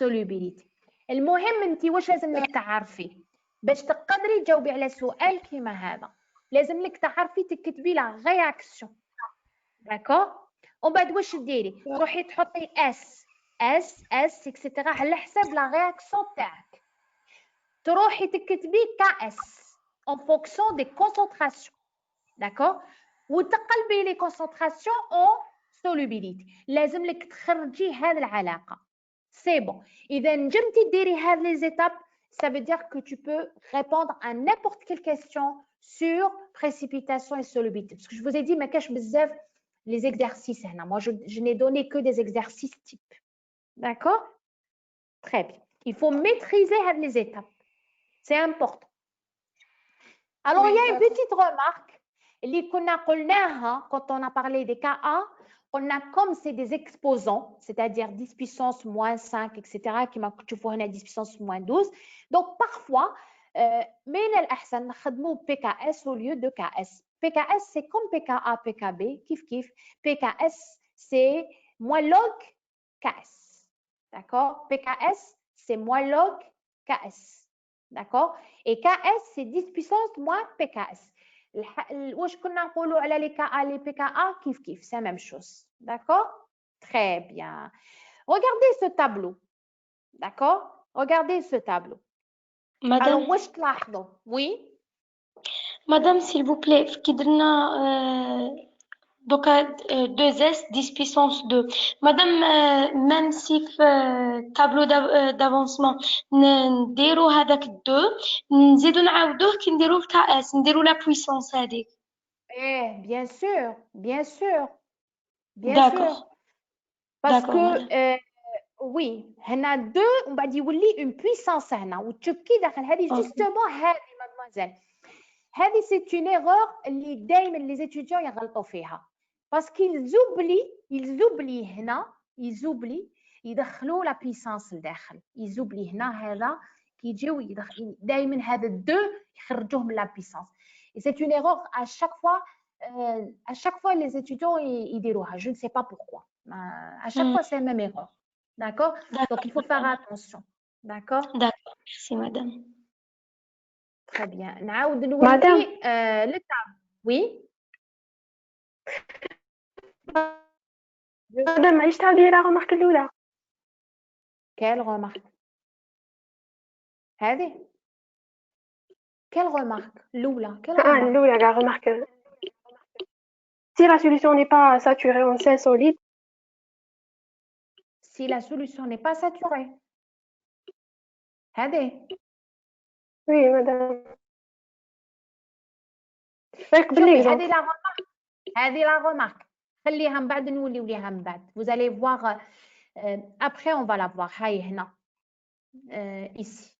[SPEAKER 2] solubilité. المهم انت واش لازم لك تعرفي باش تقدري تجاوبي على سؤال كيما هذا لازم لك تعرفي تكتبي لا رياكسيون. داكور ومن بعد واش ديري تروحي تحطي اس اكسيتيرا على حساب لا رياكسيون تاعك. تروحي تكتبي KS en fonction des concentrations. داكور وتقلبي لي concentrations en solubilité. لازم لك تخرجي هذه العلاقة. سي بون اذا نجمتي ديري هذه لي زيتاب ça veut dire que tu peux répondre à n'importe quelle question sur précipitation et solubilité. Parce que je vous ai dit, mais cache bzaf les exercices. Moi, je n'ai donné que des exercices types. D'accord? Très bien. Il faut maîtriser les étapes. C'est important. Alors, il y a une petite remarque. Quand on a parlé des KA, on a comme c'est des exposants, c'est-à-dire 10 puissance moins 5, etc., qui m'a coûté 10 puissance moins 12. Donc, parfois, mais l'ahsan khadmou PKS au lieu de KS. PKS, c'est comme PKA, PKB, kif. PKS, c'est moins log KS. D'accord? PKS, c'est moins log KS. D'accord? Et KS, c'est 10 puissance moins PKS. واش كنا نقولوا على لي KA لي PKA كيف c'est la même chose. D'accord? Très bien. Regardez ce tableau. D'accord? Regardez ce tableau.
[SPEAKER 5] Madame,
[SPEAKER 2] Alors واش تلاحظوا؟ Oui.
[SPEAKER 5] Madame, s'il vous plaît, كي درنا دوكا 2S 10 puissance 2. Madame, même si في tableau d'avancement نديرو هذاك 2 نزيدو نعاودوه كي نديرو الكاس نديرو لا puissance هذيك.
[SPEAKER 2] Eh, bien sûr, bien sûr, bien
[SPEAKER 5] D'accord.
[SPEAKER 2] sûr. Parce
[SPEAKER 5] D'accord,
[SPEAKER 2] que,
[SPEAKER 5] madame.
[SPEAKER 2] oui, هنا 2 ومن بعد يولي une puissance هنا وتشكي داخل هذه
[SPEAKER 5] Ok.
[SPEAKER 2] justement هذه mademoiselle. هذه c'est une erreur اللي دائما les étudiants يغلطوا فيها. Parce qu'ils oublient هنا يدخلوا la puissance لداخل. ils oublient هنا هذا كيجيو دائما هذا 2 يخرجوه من la puissance. Et c'est une erreur à chaque fois les étudiants يديروها. Je ne sais pas pourquoi. À chaque fois c'est la même erreur. D'accord? Donc il faut faire attention. D'accord?
[SPEAKER 5] D'accord. Merci, madame.
[SPEAKER 2] Très bien. نعاود نولي للتعب. Oui.
[SPEAKER 3] مادام عيش تعاودي لا غمارك الأولى.
[SPEAKER 2] Quelle remarque? هذه؟ Quelle remarque? الأولى. Quelle remarque?
[SPEAKER 3] الأولى la remarque. Si la solution n'est pas saturée en sel solide.
[SPEAKER 2] Si la solution n'est pas saturée. هذه؟
[SPEAKER 3] Oui, madame.
[SPEAKER 2] شوفي هذه la remarque. هذه la remarque. خليها من بعد نوليو ليها من بعد. Vous allez voir après on va la voir. هاي هنا. Ici.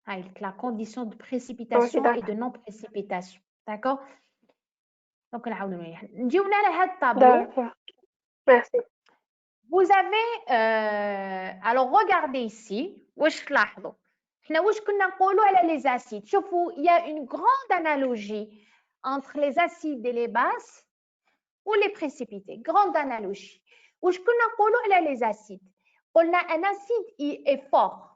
[SPEAKER 2] Avec la condition de précipitation et de non-précipitation. D'accord? Donc, نجيو لهذا الطابلو.
[SPEAKER 3] D'accord. Merci.
[SPEAKER 2] Vous avez alors regardez ici واش تلاحظوا حنا واش كنا نقولوا على les acides. شوفوا il y a une grande analogie entre les acides et les bases ou les précipités. Grande analogie. واش كنا نقولوا على les acides. قلنا un acide est fort.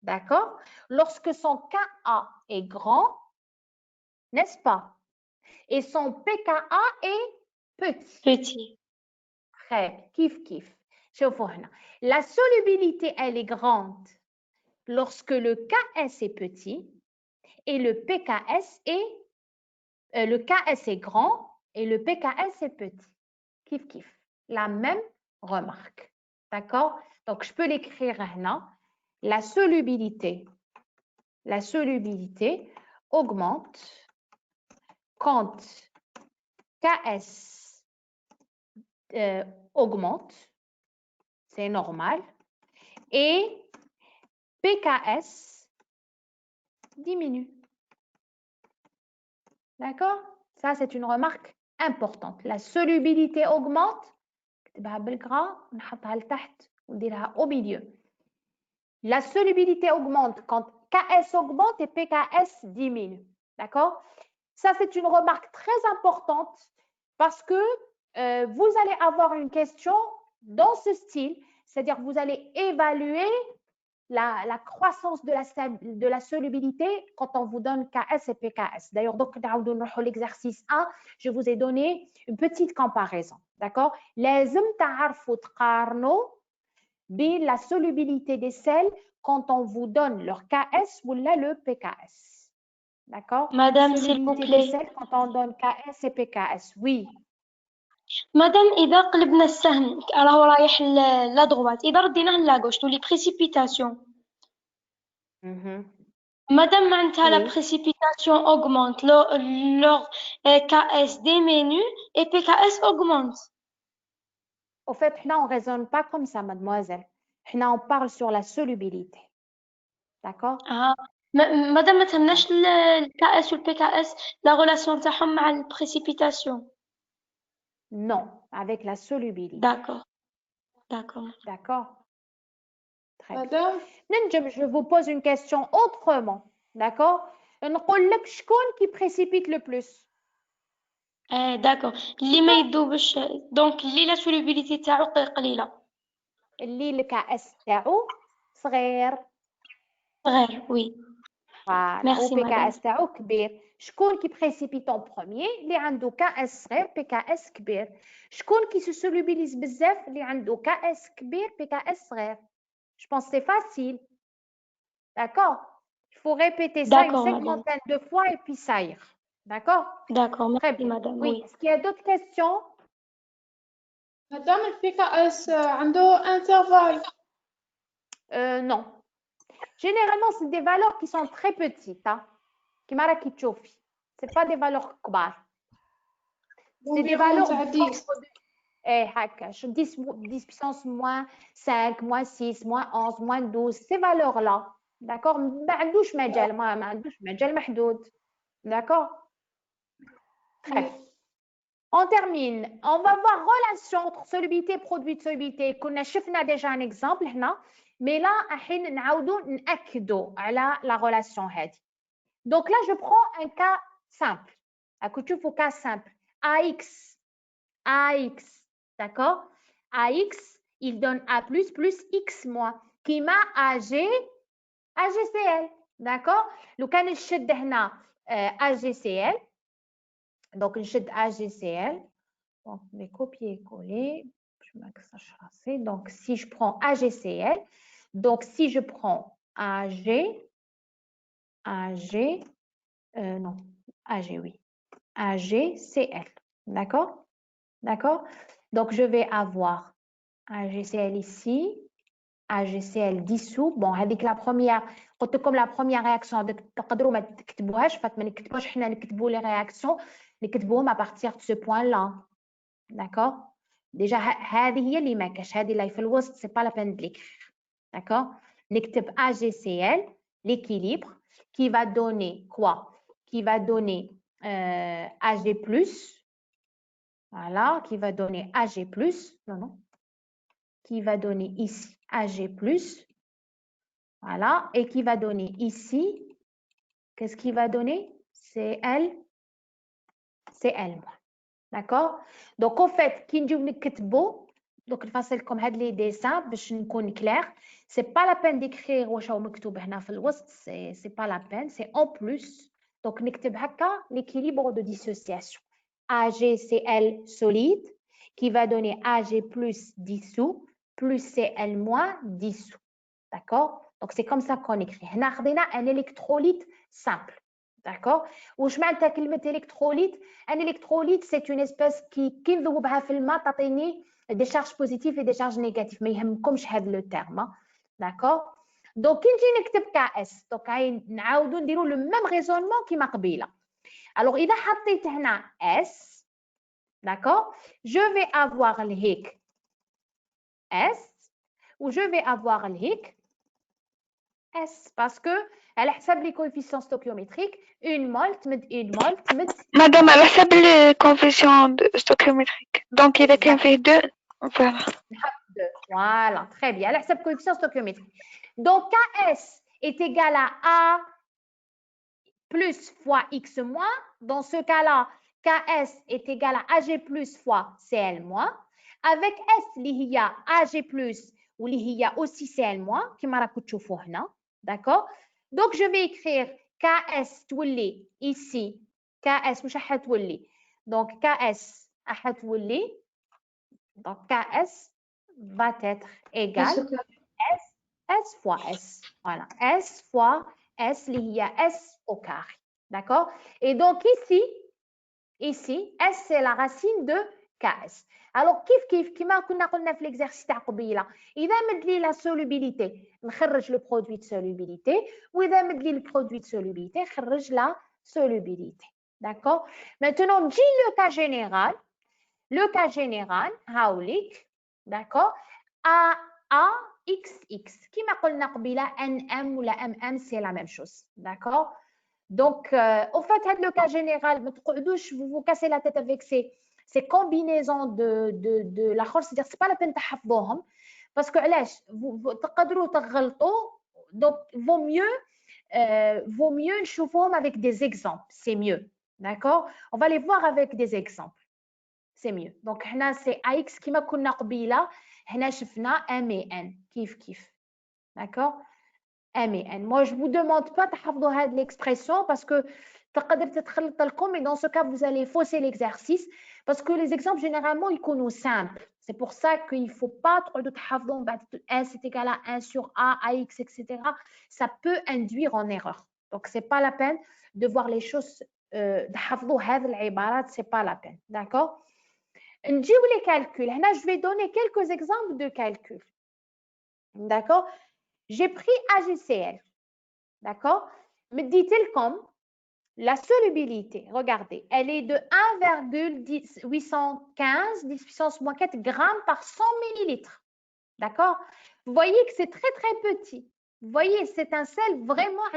[SPEAKER 2] D'accord? Lorsque son Ka est grand, n'est-ce pas? Et son pKa est petit.
[SPEAKER 5] Petit.
[SPEAKER 2] Très bien. Kif. شوفوا هنا. La solubilité, elle est grande lorsque le Ks est petit et le pKs est grand et le pKs est petit. Kif. La même remarque. D'accord? Donc, je peux l'écrire là. La solubilité augmente quand Ks augmente, c'est normal, et pKs diminue. D'accord? Ça, c'est une remarque importante. La solubilité augmente, نكتبها بالgras, نحطها لتحت ونديرها au milieu. La solubilité augmente quand Ks augmente et pKs diminue. D'accord? Ça, c'est une remarque très importante parce que vous allez avoir une question dans ce style, c'est-à-dire vous allez évaluer la croissance de la solubilité quand on vous donne Ks et pKs. D'ailleurs, donc, dans l'exercice 1, je vous ai donné une petite comparaison. D'accord? لازم تعرفوا تقارنوا بين la solubilité des sels quand on vous donne leur Ks ou là le pKs. D'accord?
[SPEAKER 5] Madame, s'il vous
[SPEAKER 2] Solubilité des
[SPEAKER 5] plaît.
[SPEAKER 2] sels quand on donne Ks et pKs. Oui.
[SPEAKER 5] مادام إذا قلبنا السهم راهو رايح لا droite إذا رديناه لا gauche تولي précipitation. مادام معناتها la précipitation augmente leur Ks diminue et pKs augmente.
[SPEAKER 2] Au fait, là, on ne raisonne pas comme ça, mademoiselle. Là, on parle sur la solubilité. D'accord?
[SPEAKER 5] مادام ما تهمناش الكاس والبيكاس لا relation تاعهم مع البريسيبيتاسيون.
[SPEAKER 2] Non, avec la solubilité.
[SPEAKER 5] D'accord. D'accord.
[SPEAKER 2] D'accord. Très bien. Je vous pose une question autrement. D'accord? نقول لك شكون qui précipite le plus?
[SPEAKER 5] D'accord. اللي ما يذوبش دونك اللي لا solubilité تاعو قليلة.
[SPEAKER 2] اللي الكاس تاعو صغير.
[SPEAKER 5] صغير, oui.
[SPEAKER 2] Voilà.
[SPEAKER 5] Merci, madame.
[SPEAKER 2] PKS تاعو كبير. شكون qui précipite en premier؟ اللي عنده KS صغير PKS كبير. شكون qui se solubilise بزاف؟ اللي عنده KS كبير PKS صغير. Je pense que c'est facile. D'accord? Il faut répéter ça une cinquantaine de fois et puis ça ira. D'accord?
[SPEAKER 5] D'accord,
[SPEAKER 2] Très
[SPEAKER 5] merci
[SPEAKER 2] bien.
[SPEAKER 5] madame.
[SPEAKER 2] Oui.
[SPEAKER 5] Oui.
[SPEAKER 2] Est-ce qu'il y a d'autres questions?
[SPEAKER 4] مادام البي كي اس عنده انترفال.
[SPEAKER 2] Non. Généralement, c'est des valeurs qui sont très petites. Hein? كيما راكي تشوفي. C'est pas des valeurs كبار. C'est des valeurs
[SPEAKER 4] تاع 10.
[SPEAKER 2] Eh, هكا 10 puissance moins 5 moins 6 moins 11 moins 12 ces valeurs là d'accord ما عندوش مجال ما عندوش مجال محدود d'accord très bien. On termine. On va voir relation entre solubilité et produit de solubilité. كنا شفنا déjà un exemple هنا mais là الحين نعاودوا نأكدوا على la relation هذه. Donc là je prends un cas simple. راكو تشوفوا cas simple. AX d'accord? AX, il donne A plus X moins qui m'a AGCL. D'accord? لو كان نشد هنا AGCL donc نشد AGCL donc je vais copier-coller je m'accroche assez donc si je prends AGCL donc si je prends non AG oui AGCL d'accord? D'accord? Donc, je vais avoir AGCL ici, AGCL dissous. Bon, avec la première, comme la première réaction, تقدروا ما تكتبوهاش فما نكتبوش حنا نكتبوا les réactions نكتبوهم à partir de ce point-là. D'accord? Déjà هذه هي اللي ما كاش هذه اللي في الوسط c'est pas la peine de l'écrire. D'accord? نكتب AGCL l'équilibre qui va donner quoi? Qui va donner AG plus. Voilà, qui va donner AG+, qui va donner ici AG+, voilà, et qui va donner ici, qu'est-ce qui va donner? CL, d'accord? Donc, en fait, qui nous كتبوا, donc نفصلكم هاد les dessins باش نكون clair, c'est pas la peine d'écrire واش هو مكتوب هنا في الوسط, c'est pas la peine, c'est en plus. Donc, نكتب هكا l'équilibre de dissociation. AGCL solide qui va donner AG plus dissous plus CL moins dissous. D'accord? Donc, c'est comme ça qu'on écrit. On a un électrolyte simple. D'accord? واش معناتها كلمة électrolyte? Un électrolyte, c'est une espèce qui نذوبها في الماء تعطيني des charges positives et des charges négatives. ما يهمكمش هذا le terme. D'accord? Donc, كي نجي نكتب KS, donc نعاودوا نديروا le même raisonnement كيما قبيله. Alors, إذا حطيت هنا S, d'accord, je vais avoir le hic S ou je vais avoir le hic S parce que على حسب les coefficients stoichiométriques, une mole تمد une mole تمد
[SPEAKER 1] مادام على حسب les coefficients stoichiométriques. Donc, إذا كان فيه 2 voilà.
[SPEAKER 2] نحط 2. Voilà, très bien. على حسب coefficient stoichiométrique. Donc, KS est égal à A plus fois X moins. Dans ce cas-là, KS est égal à AG plus fois CL moins. Avec S, il y a AG plus ou il y a aussi CL moins, qui m'a d'accord? Donc, je vais écrire KS تولي ici. KS مش حتولي. Donc, KS حتولي. Donc, KS va être égal à S fois S. Voilà, S fois S, il y a S au carré. D'accord? Et donc ici, S, c'est la racine de KS. Alors, كيما كنا قلنا في l'exercice تاع قبيله إذا مد لي la solubilité نخرج le produit de solubilité وإذا مد لي le produit de solubilité نخرج la solubilité. D'accord? Maintenant, نجي le cas général. Le cas général, هاوليك. D'accord? AXX. كيما قلنا قبيله NM ولا MM, c'est la même chose. D'accord? Donc, au fait, le cas général, vous vous cassez la tête avec ces combinaisons de la force, c'est-à-dire c'est pas la peine de تحفظوهم parce que vous تقدروا تغلطوا, donc vaut mieux نشوفوهم avec des exemples, c'est mieux. D'accord? On va les voir avec des exemples. C'est mieux. Donc, هنا c'est AX كيما كنا قبيله, هنا شفنا M et N كيف. D'accord? M et N. Moi, je ne vous demande pas de faire l'expression parce que mais dans ce cas, vous allez fausser l'exercice parce que les exemples, généralement, ils connaissent simples. C'est pour ça qu'il ne faut pas trop de S est égal à 1 sur A, AX, etc. Ça peut induire en erreur. Donc, ce n'est pas la peine de voir les choses تحفظوا هذه العبارات c'est pas la peine d'accord. نجيو les calculs هنا je vais donner quelques exemples de calculs d'accord. J'ai pris AGCL d'accord. مديت لكم la solubilité, regardez, elle est de 1,815 10 puissance moins 4 grammes par 100 millilitres. D'accord? Vous voyez que c'est très très petit. Vous voyez, c'est un sel vraiment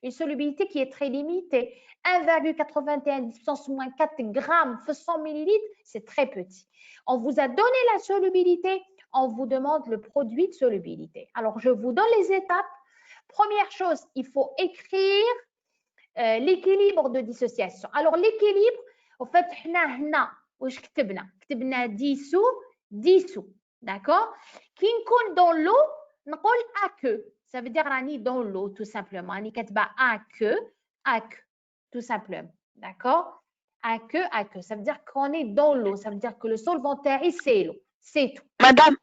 [SPEAKER 2] une solubilité qui est très limitée. 1,91 10 puissance moins 4 grammes pour 100 millilitres, c'est très petit. On vous a donné la solubilité, on vous demande le produit de solubilité. Alors, je vous donne les étapes. Première chose, il faut écrire l'équilibre de dissociation. Alors, l'équilibre, au fait, كتبنا dissous, d'accord. Qui نكون dans l'eau, نقول aqueux. Ça veut dire راني dans l'eau, tout simplement. راني كاتبة aqueux, tout simplement, d'accord. Aqueux, ça veut dire qu'on est dans l'eau, ça veut dire que le solvant تاعي c'est l'eau, c'est tout.
[SPEAKER 1] Madame,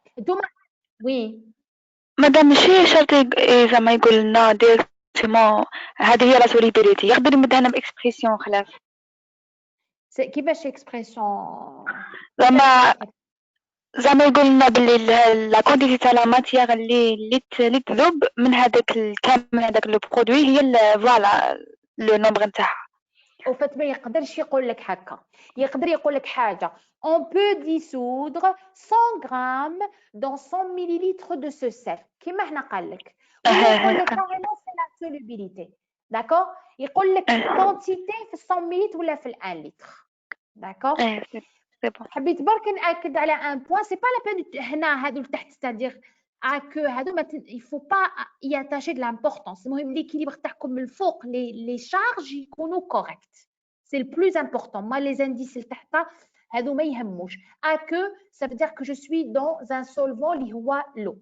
[SPEAKER 2] oui.
[SPEAKER 1] Madame, ماشي شرط زعما يقول لنا ديريكتومون هذه هي لا سوليبيليتي، يقدر يمدها لنا باكسبريسيون خلاف.
[SPEAKER 2] كيفاش اكسبريسيون؟
[SPEAKER 1] زعما يقول لنا باللي لا كونتيتي تاع لا ماتيير اللي تذوب من هذاك الكامل من هذاك لو برودوي هي فوالا لو نومبر نتاعها.
[SPEAKER 2] وفات ما يقدرش يقول لك هكا، يقدر يقول لك حاجه on peut dissoudre 100 grammes dans 100 millilitres de ce sel كيما هنا قال لك. يقول لك كاريمون سي لا سولوبيليتي داكور. يقول لك كونتيتي في 100 مليلتر ولا في 1 لتر داكور. حبيت برك ناكد على ان بوين سي با لا بين هنا هادو لتحت ستادير اكو هادو ما يفو با ياتاشي دو لامبورطونس. المهم ليكيليبر تاعكم من الفوق لي شارج يكونوا كوريكت سي البلوز امبورطون. ما لي زانديس لتحت هادو ما يهموش. اكو ça veut dire que je suis dans un solvant اللي هو l'eau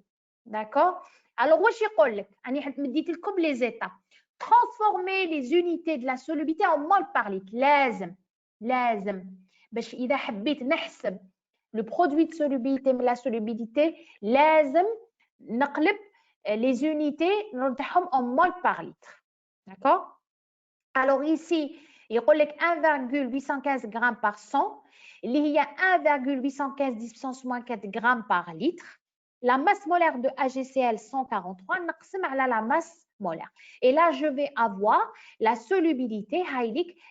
[SPEAKER 2] d'accord. alors واش يقول لك؟ راني مديت لكم لي زيتاب. transformer les unités de la solubilité en mol par litre. لازم باش اذا حبيت نحسب لو برودوي دو سولوبيليتي من لا سولوبيليتي لازم نقلب لي زونيتي نرجعهم en mol par litre d'accord. alors ici يقول لك 1,815 grammes par 100 اللي هي 1,815 10 puissance moins 4 grammes par litre. La masse molaire de AGCL 143 نقسم على la masse molaire. Et là, je vais avoir la solubilité,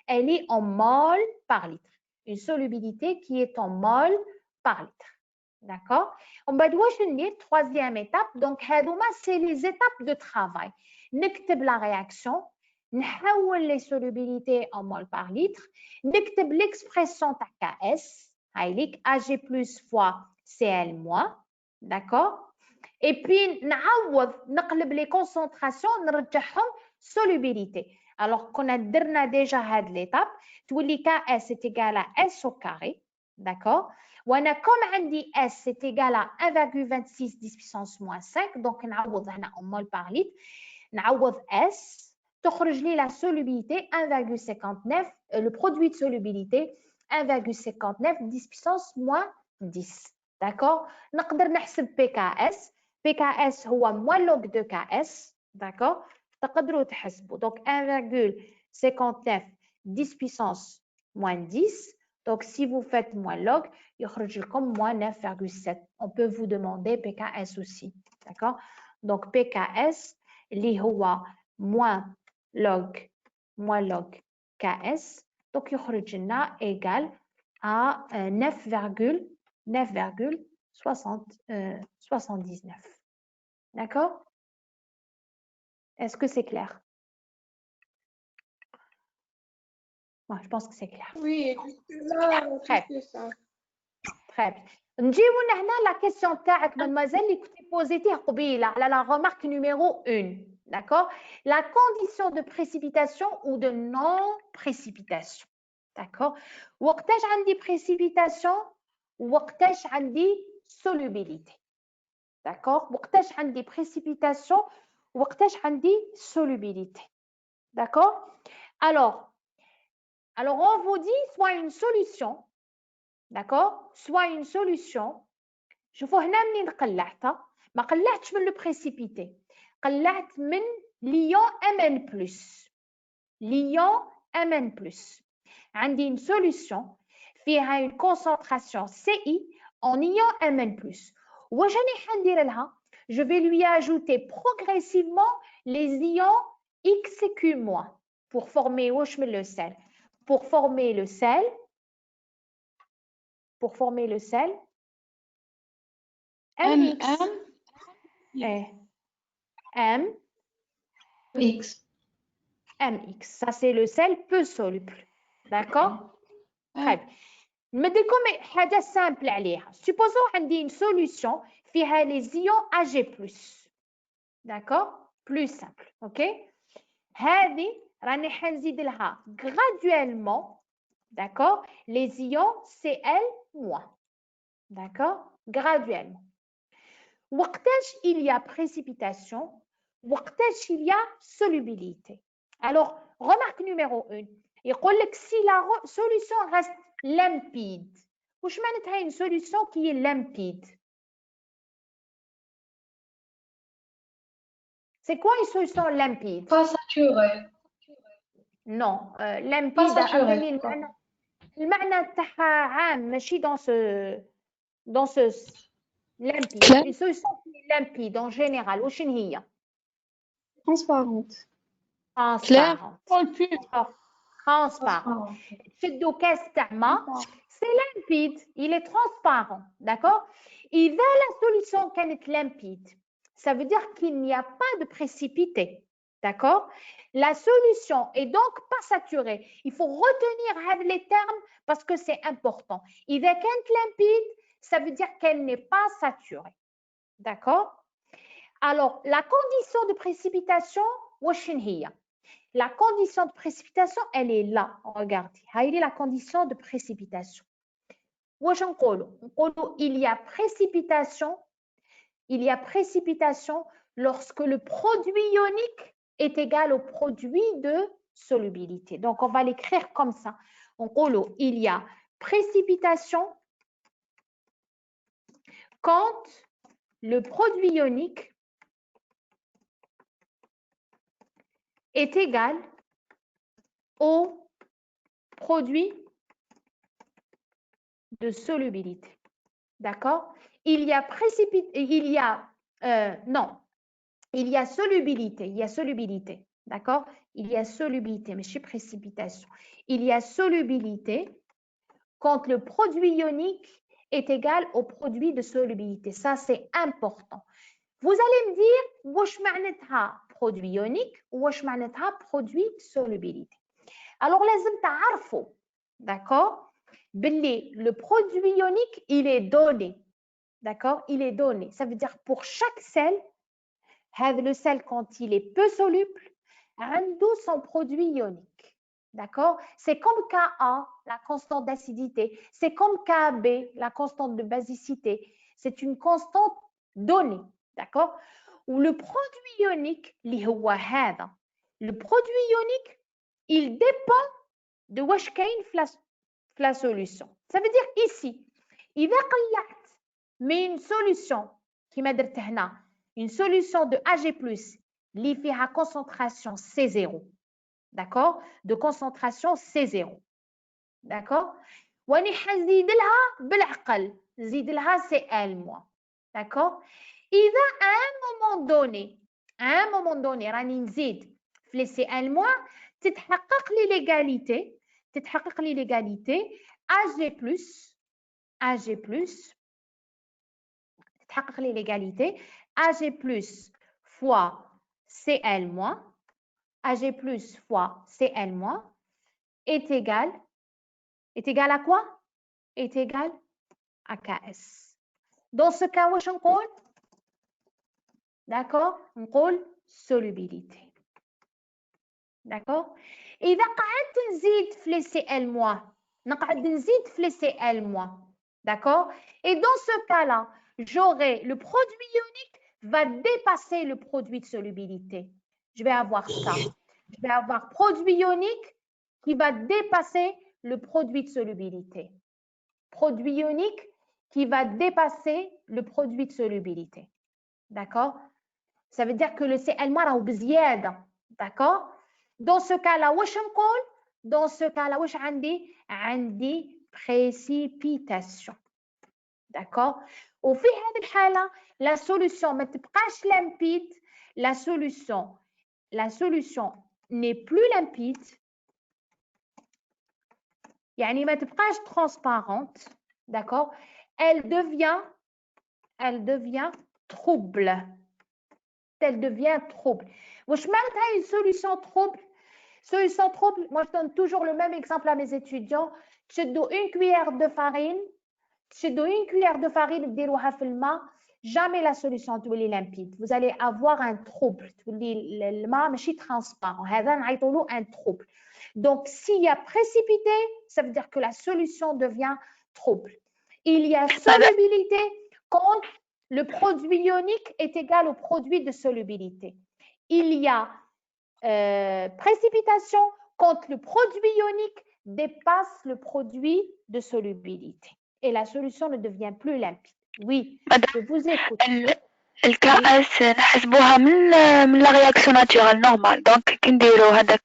[SPEAKER 2] elle est en mol par litre. Une solubilité qui est en mol par litre. D'accord. On va voir une troisième étape. Donc, c'est les étapes de travail. نكتب la réaction. نحول les solubilités en mol par litre. نكتب l'expression تاع KS. AG plus fois CL moins. D'accord. Et puis نعوض نقلب les concentrations نرجعهم solubilité. alors qu'on a déjà هاد l'étape تولي KS est égal à S au carré d'accord. وانا comme عندي S c'est égal à 1,26 10 puissance moins 5 donc نعوض هنا en mol par litre. نعوض S تخرج لي la solubilité 1,59 le produit de solubilité 1,59 10 puissance moins 10 d'accord. نقدر نحسب PKS. PKS هو moins log de KS d'accord. تقدروا تحسبوا donc 1,59 10 puissance moins 10 donc si vous faites moins log يخرج لكم moins 9,7. on peut vous demander PKS aussi d'accord. donc PKS اللي هو moins log KS donc يخرج لنا égal à 9,79. D'accord. Est-ce que c'est clair? Moi, je pense que c'est clair.
[SPEAKER 4] Oui,
[SPEAKER 2] très bien. Très bien. نجيو هنا la question تاعك mademoiselle اللي كنتي بوزيتيه قبيله على la remarque numéro 1. D'accord. La condition de précipitation ou de non-précipitation. D'accord. وقتاش عندي précipitation وقتاش عندي solubilité. D'accord. وقتاش عندي précipitation وقتاش عندي solubilité. D'accord. alors on vous dit soit une solution. D'accord. soit une solution. شوفوا هنا منين قلعتها ما قلعتش من لو précipité قلعت من ليون MN+. ليون Mn+. عندي une solution فيها une concentration Ci en ion Mn+. واش راني حندير لها؟ Je vais lui ajouter progressivement les ions X et Q-. Pour former واش من le sel. Pour former le sel, MX. M
[SPEAKER 7] X.
[SPEAKER 2] MX. Ça, c'est le sel peu soluble. D'accord? Très bien. نديكم حاجة simple عليها. Supposons عندي une solution فيها les ions Ag+. D'accord? Plus simple. OK? هذه راني حنزيد لها graduellement. D'accord? Les ions Cl-. D'accord? Graduellement. وقتاش il y a précipitation, وقتاش il y a solubilité. Alors, remarque numéro 1. يقول لك si la solution reste limpide. واش معناتها une solution qui est limpide? C'est quoi une solution limpide?
[SPEAKER 7] Pas saturé.
[SPEAKER 2] Non, limpide.
[SPEAKER 7] Pas saturé.
[SPEAKER 2] المعنى تاعها عام ماشي dans ce limpide. Une solution qui est limpide en général. واش هي؟
[SPEAKER 11] Transparente.
[SPEAKER 2] Transparent. تشدوا كاس تاع ما c'est limpide, il est transparent, d'accord? إذا la solution كانت limpide, ça veut dire qu'il n'y a pas de précipité, d'accord? La solution est donc pas saturée. Il faut retenir les termes parce que c'est important. إذا كانت limpide, ça veut dire qu'elle n'est pas saturée, d'accord? Alors, la condition de précipitation, واش هي؟ La condition de précipitation, elle est là. Regardez, هاي la condition de précipitation. واش نقولوا؟ نقولوا il y a précipitation lorsque le produit ionique est égal au produit de solubilité. Donc, on va l'écrire comme ça. نقولوا il y a précipitation quand le produit ionique est égal au produit de solubilité. D'accord? Il y a solubilité. D'accord? Il y a solubilité, mais c'est précipitation. Il y a solubilité quand le produit ionique est égal au produit de solubilité. Ça, c'est important. Vous allez me dire, واش معناتها produit ionique واش معناتها produit de solubilité. Alors, لازم تعرفوا, d'accord? Le produit ionique, il est donné. D'accord? Il est donné. Ça veut dire pour chaque sel, le sel, quand il est peu soluble, a son produit ionique. D'accord? C'est comme Ka, la constante d'acidité. C'est comme Kb, la constante de basicité. C'est une constante donnée. D'accord? Ou le produit ionique, le produit ionique, il dépend de واش كاين في la solution. Ça veut dire ici, إذا قلعت من une solution كما درت هنا, une solution de Ag+, اللي فيها concentration C0, d'accord? De concentration C0, d'accord? واني حنزيد لها بالعقل, نزيد لها Cl-, d'accord? إذا à un moment donné راني نزيد في les Cl-, تتحقق لي l'égalité تتحقق لي l'égalité Ag+ fois Cl-, Ag+ fois Cl- est égal à quoi? Est égal à Ks. Dans ce cas, واش نقول؟ D'accord? نقول solubilité. D'accord? إذا قعدت نزيد في les Cl-, نقعد نزيد في les Cl-. D'accord? Et dans ce cas-là, j'aurai le produit ionique va dépasser le produit de solubilité. Je vais avoir ça. Je vais avoir produit ionique qui va dépasser le produit de solubilité. Produit ionique qui va dépasser le produit de solubilité. D'accord? Ça veut dire que le Cl- راهو بزيادة. D'accord? Dans ce cas-là, واش نقول؟ Dans ce cas-là, واش عندي précipitation. D'accord? وفي هذه الحالة la solution ما تبقاش limpide, la solution n'est plus limpide. يعني ما تبقاش transparente. D'accord? Elle devient trouble. Elle devient trouble. واش معناتها une solution trouble? Solution trouble, moi je donne toujours le même exemple à mes étudiants. تشدوا une cuillère de farine ديروها في الماء, jamais la solution تولي limpide. Vous allez avoir un trouble. تولي الماء ماشي transparent. هذا نعيطوا له un trouble. Donc s'il y a précipité, ça veut dire que la solution devient trouble. Il y a solubilité quand le produit ionique est égal au produit de solubilité. Il y a précipitation quand le produit ionique dépasse le produit de solubilité. Et la solution ne devient plus limpide. Oui, je vous écoute.
[SPEAKER 1] الكأس نحسبوها من لا رياكسيون ناتورال نورمال. دونك كي نديرو هذاك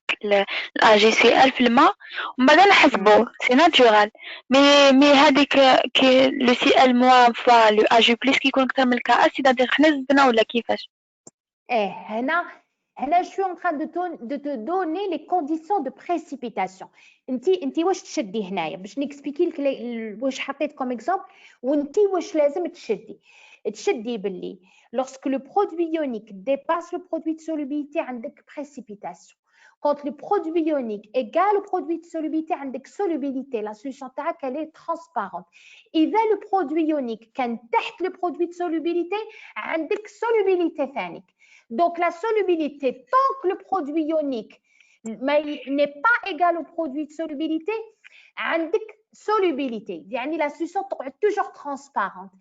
[SPEAKER 1] AgCl في الماء ومن بعد نحسبوه سي ناتورال. مي هذيك كي لو Cl موان فوا لو Ag بلس كيكون اكثر من الكأس, سيتادير حنا زدنا ولا كيفاش؟
[SPEAKER 2] هنا je suis en train de te donner les conditions de précipitation. انت واش تشدي هنايا باش نكسبيكي لك واش حطيت كوم اكزامبل وانت واش لازم تشدي باللي lorsque le produit ionique dépasse le produit de solubilité عندك précipitation. Quand le produit ionique égale au produit de solubilité عندك solubilité, la solution تاعك elle est transparente. إذا le produit ionique كان تحت le produit de solubilité عندك solubilité ثاني. Donc la solubilité, tant que le produit ionique n'est pas égal au produit de solubilité, عندك solubilité. يعني la solution est toujours transparente.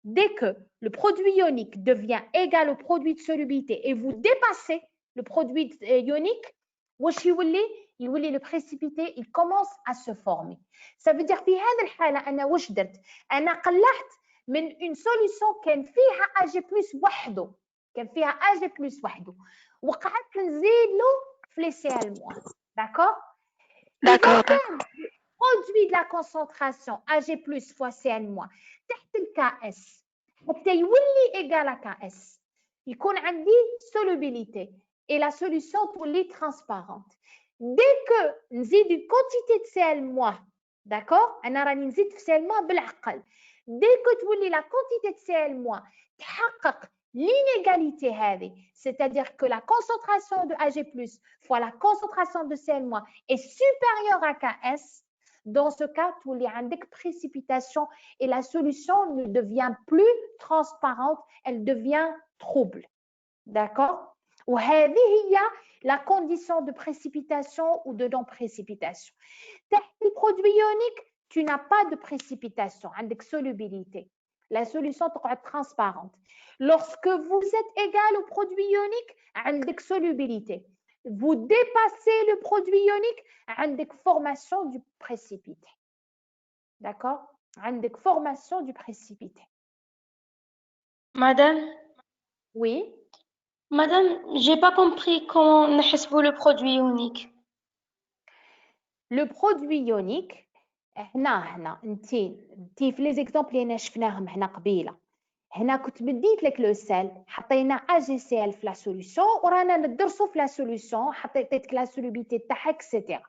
[SPEAKER 2] Dès que le produit ionique devient égal au produit de solubilité et vous dépassez le produit ionique, le précipité il commence à se former. Ça veut dire في هذه الحالة أنا واش درت؟ أنا قلعت من une solution كان فيها Ag plus وحده. كان فيها Ag plus وحده وقعدت نزيد له في لي Cl-. D'accord? إذا كان produit de la concentration Ag plus fois Cl- تحت الKS حتى يولي égal à KS يكون عندي solubilité et la solution تولي transparente. Dès que نزيد une quantité de Cl-, d'accord? أنا راني نزيد في Cl- بالعقل. Dès que تولي la quantité de Cl- تحقق l'inégalité هذه, c'est-à-dire que la concentration de Ag plus fois la concentration de Cl- est supérieure à KS, dans ce cas, تولي عندك précipitation et la solution ne devient plus transparente, elle devient trouble. D'accord? وهذه هي la condition de précipitation ou de non-précipitation. تحت le produit ionique, tu n'as pas de précipitation, عندك solubilité. La solution تقعد transparente. Lorsque vous êtes égal au produit ionique, عندك solubilité. Vous dépassez le produit ionique, عندك formation du précipité. D'accord? عندك formation du précipité.
[SPEAKER 5] Madame?
[SPEAKER 2] Oui?
[SPEAKER 5] Madame, j'ai pas compris comment نحسبوا le produit ionique.
[SPEAKER 2] Le produit ionique, هنا انت في لي زيكزامبل اللي انا شفناهم هنا قبيله. هنا كنت بديت لك لو سيل حطينا AgCl في لا سوليوشن ورانا ندرسوا في لا سوليوشن حطيت لا سولوبيتي تاعها اكسيتيرا.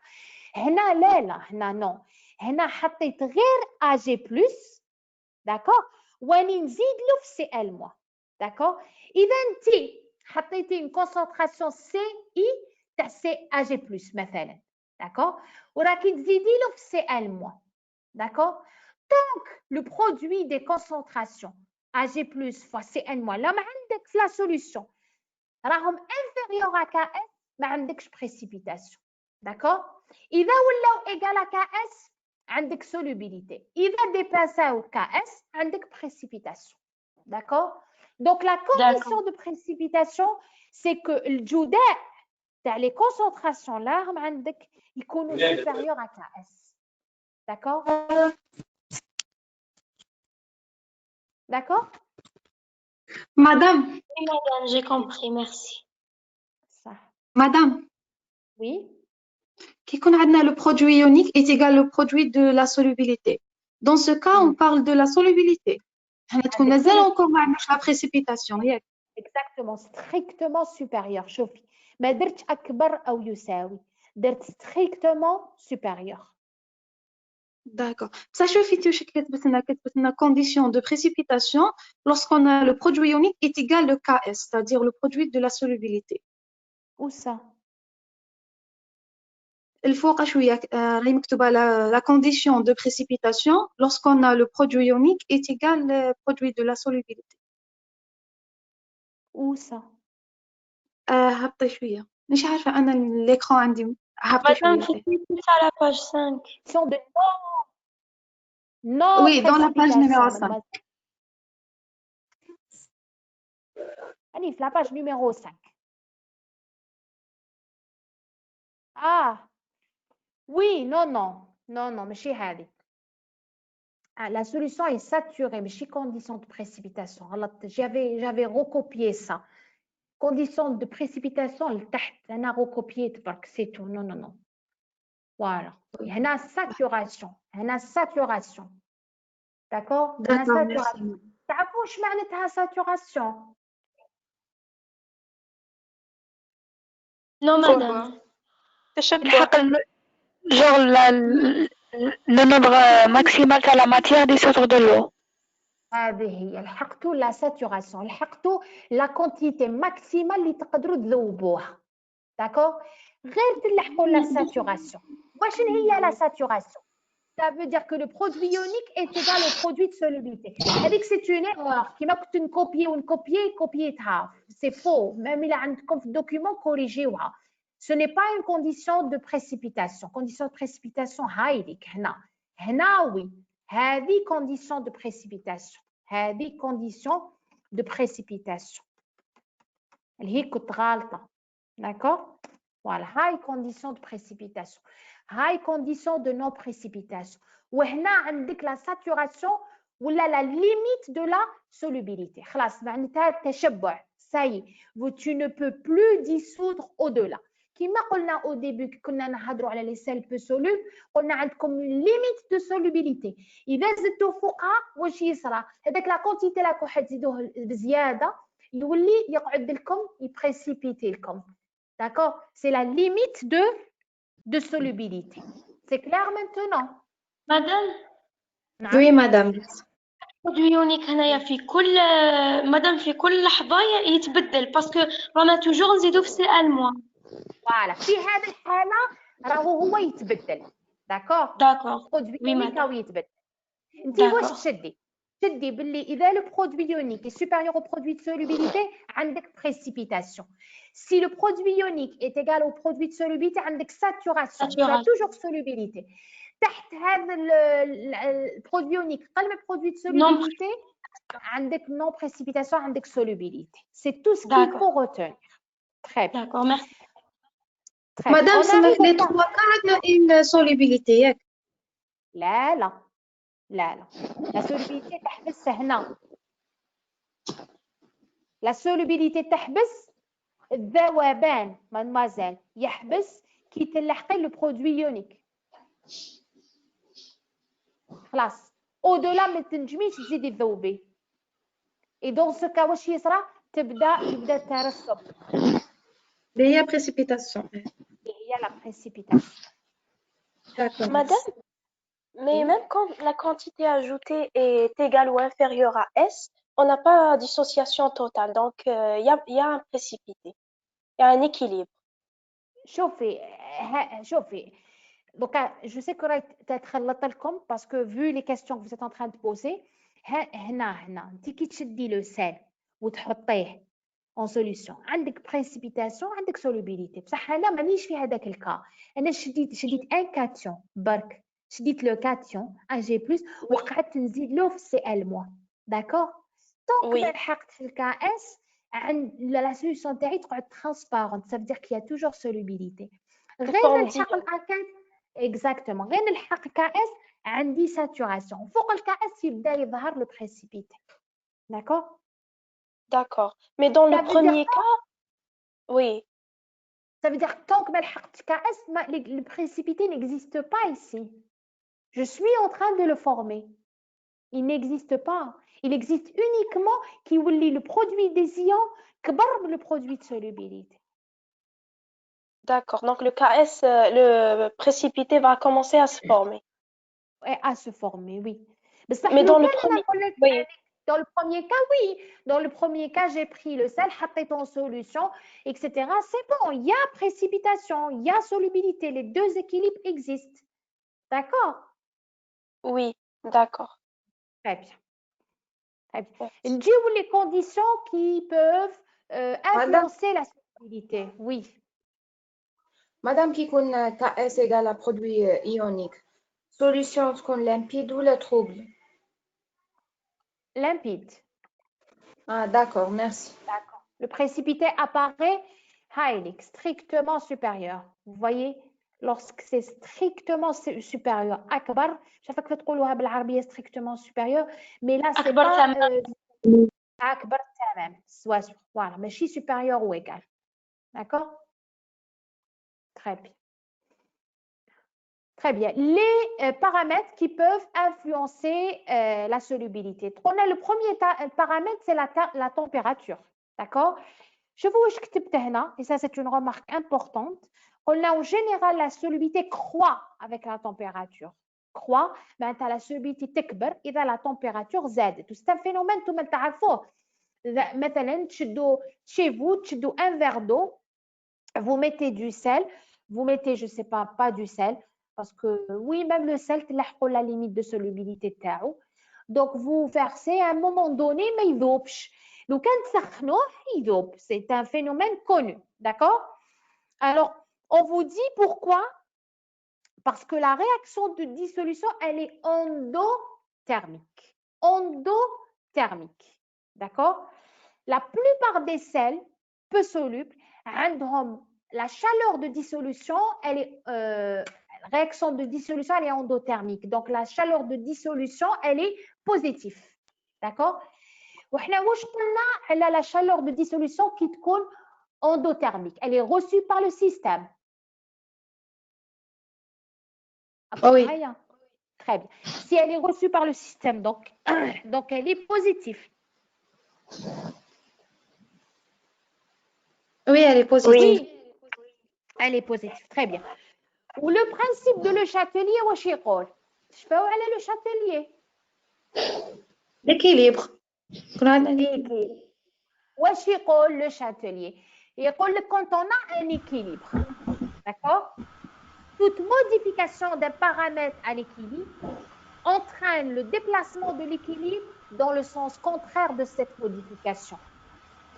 [SPEAKER 2] هنا لا هنا نو, هنا حطيت غير Ag plus, داكور, واني نزيد له في Cl-. داكور. اذا انت حطيتي une concentration Ci تاع Ag plus مثلا, داكور, وراكي تزيدي له في Cl-. داكور. Donc le produit des concentrations Ag plus fois Cn- لا ما عندك في لا سوليوشن راهم inférieur à KS ما عندكش précipitation. داكور. اذا ولاو égal à KS عندك solubilité. اذا ديباساو KS عندك précipitation. داكور. Donc la condition de précipitation c'est que الجداء تاع les concentrations là راهم عندك يكونوا supérieur à KS. D'accord? D'accord?
[SPEAKER 12] Madame.
[SPEAKER 5] Oui, madame, j'ai compris, merci.
[SPEAKER 2] Ça.
[SPEAKER 12] Madame.
[SPEAKER 2] Oui?
[SPEAKER 12] Qui qu'on a le produit ionique est égal au produit de la solubilité. Dans ce cas, on parle de la solubilité. On a encore la précipitation.
[SPEAKER 2] Exactement, strictement supérieur. شوفي ما درتش أكبر أو يساوي، درت strictement supérieur.
[SPEAKER 12] D'accord. Sachez que la condition de précipitation lorsqu'on a le produit ionique est égal au Ks, c'est-à-dire le produit de la solubilité.
[SPEAKER 2] Où ça?
[SPEAKER 12] الفوق شوية راهي مكتوبة la condition de précipitation lorsqu'on a le produit ionique est égal au produit de la solubilité.
[SPEAKER 2] Où ça?
[SPEAKER 12] هبطي شوية مش عارفة أنا l'écran عندي هبطي
[SPEAKER 5] Madame,
[SPEAKER 12] شوية.
[SPEAKER 5] c'est à la page 5.
[SPEAKER 2] Sont de non
[SPEAKER 12] Oui, dans la page numéro 5.
[SPEAKER 2] Allez, la page numéro 5. Ah, oui, non, mais chez Hadi. La solution est saturée, mais chez condition de précipitation. J'avais recopié ça. Condition de précipitation, le تحت أنا recopié c'est tout. Non. Voilà. هنا saturation. D'accord?
[SPEAKER 12] D'accord, merci.
[SPEAKER 2] تعرفوا واش معناتها saturation?
[SPEAKER 5] Non, madame.
[SPEAKER 1] الحق genre le nombre maximal de la matière dissoudre de l'eau.
[SPEAKER 2] هذه هي لحقتوا لا ساتوراسيون، لحقتوا لا كونتيتي ماكسيمال اللي تقدروا تذوبوها. داكور؟ غير تلحقوا لا ساتوراسيون. واش هي لا ساتوراسيون؟ Ça veut dire que le produit ionique est égal au produit de solubilité. هذيك c'est une erreur كيما كنت نكوبيي كوبيتها. C'est faux. Même إلا عندكم في الدوكيومون كوريجيوها. Ce n'est pas une condition de précipitation. Condition de précipitation هايديك هنا oui. هذه condition de précipitation. هذه condition de précipitation. اللي هي كنت غالطة. D'accord? Voilà, high condition de précipitation. High condition de non précipitation. وهنا عندك la saturation ولا la limite de la solubilité. خلاص معناتها التشبع. Ça y est, tu ne peux plus dissoudre au-delà. كما قلنا au début كنا نهضروا على les sels peu solubles قلنا عندكم une limite de solubilité. إذا زدتوا فوقها واش يصرى؟ هذاك لا كونتيتي راكم حتزيدوه بزيادة يولي يقعد لكم يبريسيبيتي لكم. D'accord? C'est la limite de solubilité. C'est clair maintenant?
[SPEAKER 5] Madame?
[SPEAKER 12] Oui, madame.
[SPEAKER 5] البرودوي يونيك هنايا في كل مادام في كل لحظة يتبدل باسكو رانا توجور نزيدو في سي الموان.
[SPEAKER 2] فوالا في هذه الحالة راهو هو يتبدل. داكور؟ برودوي يونيك راهو يتبدل. انت واش تشدي؟ تشدي باللي إذا le produit ionique est supérieur au produit de solubilité عندك précipitation. Si le produit ionique est égal au produit de solubilité عندك saturation. Tu as toujours solubilité. تحت هذا البرودوي يونيك قل من produit de solubilité عندك non précipitation عندك solubilité. C'est tout ce qu'il faut retenir. Très bien.
[SPEAKER 5] D'accord, merci.
[SPEAKER 12] Madame, les trois cas ont une solubilité.
[SPEAKER 2] لا la solubilité تحبس هنا. la solubilité تحبس الذوبان mademoiselle يحبس كي تلحقي le produit ionique. خلاص au-delà ما تنجميش تزيدي تذوبي. et dans ce cas واش يصرى؟ يبدا الترسب.
[SPEAKER 12] اللي هي précipitation.
[SPEAKER 2] هي la précipitation.
[SPEAKER 10] Madame, mais même quand la quantité ajoutée est égale ou inférieure à S, on n'a pas dissociation totale. Donc, il y a un précipité. Il y a un équilibre.
[SPEAKER 2] شوفي donc je sais que راهي تتخلط لكم parce que vu les questions que vous êtes en train de poser هنا انت كي تشدي لو سيل وتحطيه en solution عندك précipitation عندك solubilité بصح انا مانيش في هذاك الكا. انا شديت ان كاتيون برك شديت لو كاتيون Ag+ وقعدت نزيد له في Cl-. داكور دونك ما لحقت في الكا اس عند لا سوليوشن تاعي تقعد ترانسبارونت. ça veut dire qu'il y a toujours solubilité. غير نلحق الكا اكزاكتومون غير نلحق كا اس عندي ساتوراسيون فوق الكا اس يبدا يظهر لو بريسيبيتي. داكور
[SPEAKER 10] D'accord. Mais dans le premier cas, oui.
[SPEAKER 2] Ça veut dire que tant que KS, le précipité n'existe pas ici. Je suis en train de le former. Il n'existe pas. Il existe uniquement qui lit le produit des ions que le produit de solubilité.
[SPEAKER 10] D'accord. Donc le KS, le précipité va commencer à se former.
[SPEAKER 2] Et à se former, oui.
[SPEAKER 10] Mais dans le premier, oui.
[SPEAKER 2] Dans le premier cas, oui. Dans le premier cas, j'ai pris le sel, j'ai en solution, etc. C'est bon, il y a précipitation, il y a solubilité. Les deux équilibres existent. D'accord?
[SPEAKER 10] Oui, d'accord.
[SPEAKER 2] Très bien. Très bien. Dis-vous les conditions qui peuvent influencer la solubilité. Oui.
[SPEAKER 7] Madame qui connaît KS égale à produit ionique, solution qu'on limpide ou le trouble?
[SPEAKER 2] Limpide.
[SPEAKER 7] Ah, d'accord, merci.
[SPEAKER 2] D'accord. Le précipité apparaît highlight, strictement supérieur. Vous voyez, lorsque c'est strictement supérieur, akbar, chaque fois que vous تقولوها بالعربية strictement supérieur, mais là c'est pas akbar tamam, voilà, ماشي supérieur ou égal. D'accord? Très bien. Très bien. Les paramètres qui peuvent influencer la solubilité. On a le premier paramètre, c'est la température. D'accord? Je vous écris et ça c'est une remarque importante. On a en général la solubilité croît avec la température. Croît, ben tu as la solubilité تكبر إذا la température زادت. C'est un phénomène tout le monde تعرفوه. مثلا chez vous, تشدوا un verre d'eau, vous mettez du sel, vous mettez je sais pas du sel parce que oui même le sel تلحقوا la limite de solubilité تاعو. Donc vous versez à un moment donné mais il يذوبش. Donc, c'est un phénomène connu, d'accord? Alors, on vous dit pourquoi? Parce que la réaction de dissolution, elle est endothermique. Endothermique, d'accord? La plupart des sels peu solubles, la chaleur de dissolution, elle est réaction de dissolution, elle est endothermique. Donc, la chaleur de dissolution, elle est positive, d'accord? وحنا واش قلنا على la chaleur de dissolution qui تكون endothermique, elle est reçue par le système.
[SPEAKER 7] Oui.
[SPEAKER 2] Très bien. Si elle est reçue par le système, donc elle est positive.
[SPEAKER 7] Oui, elle est positive.
[SPEAKER 2] Oui, elle est positive. Très bien. Ou le principe de Le Chatelier, واش يقول؟ شفاو على Le Chatelier.
[SPEAKER 7] L'équilibre.
[SPEAKER 2] واش يقول Le Chatelier? يقول لك quand on a un équilibre, d'accord? Toute modification d'un paramètre à l'équilibre entraîne le déplacement de l'équilibre dans le sens contraire de cette modification.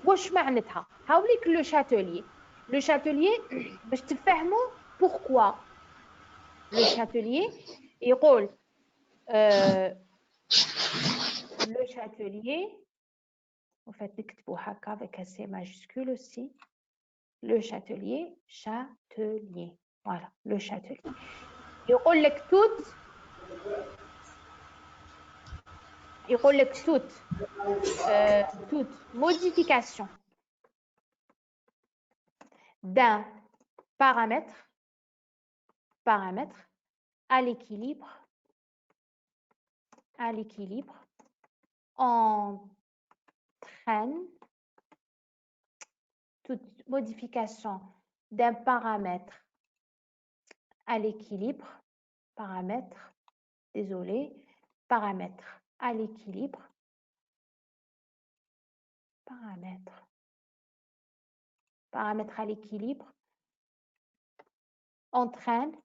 [SPEAKER 2] واش معناتها؟ هاوليك le Chatelier. Le Chatelier, باش تفهموا pourquoi. Le Chatelier يقول le Chatelier, en fait نكتبوا هكا avec un C majuscule aussi. Le Chatelier, voilà, le Chatelier. يقول لك toute modification d'un paramètre à l'équilibre entraîne toute modification d'un paramètre à l'équilibre, paramètre à l'équilibre, paramètre à l'équilibre entraîne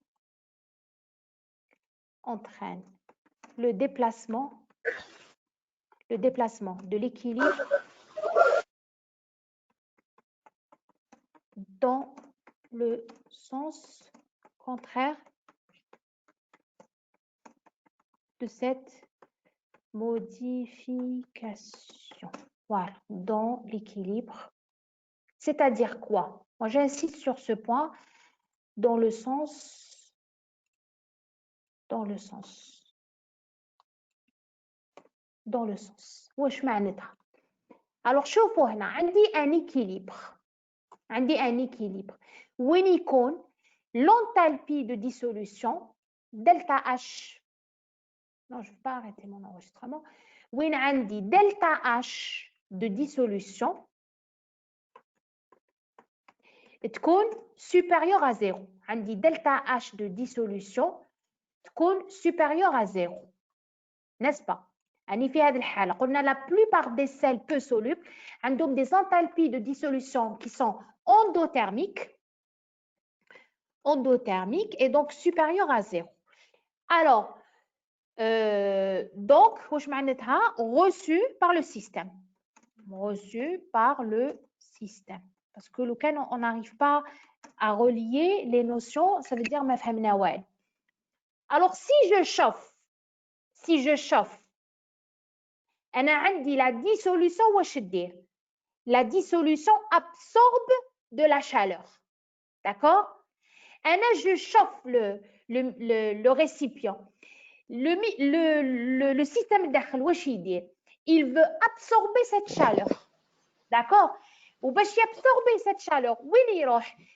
[SPEAKER 2] le déplacement de l'équilibre dans le sens contraire de cette modification. Voilà, dans l'équilibre. C'est-à-dire quoi? Moi, j'insiste sur ce point, dans le sens. واش معناتها؟ Alors شوفوا هنا عندي un équilibre. عندي un équilibre وين يكون l'enthalpie de dissolution delta H. Non, je ne vais pas arrêter mon enregistrement. وين عندي delta H de dissolution تكون supérieur à 0. عندي delta H de dissolution تكون supérieur à 0. N'est-ce pas? يعني في هذه الحالة قلنا la plupart des sels peu solubles عندهم des enthalpies de dissolution qui sont endothermiques et donc supérieures à 0. Alors, donc, واش معناتها reçu par le système. Reçu par le système. Parce que on n'arrive pas à relier les notions, ça veut dire ما فهمنا والو. Alors, si je chauffe, أنا عندي la dissolution واش دير؟ La dissolution absorbe de la chaleur. D'accord? أنا je chauffe le récipient. Le système داخل واش يدير؟ Il veut absorber cette chaleur. D'accord? وباش absorber cette chaleur وين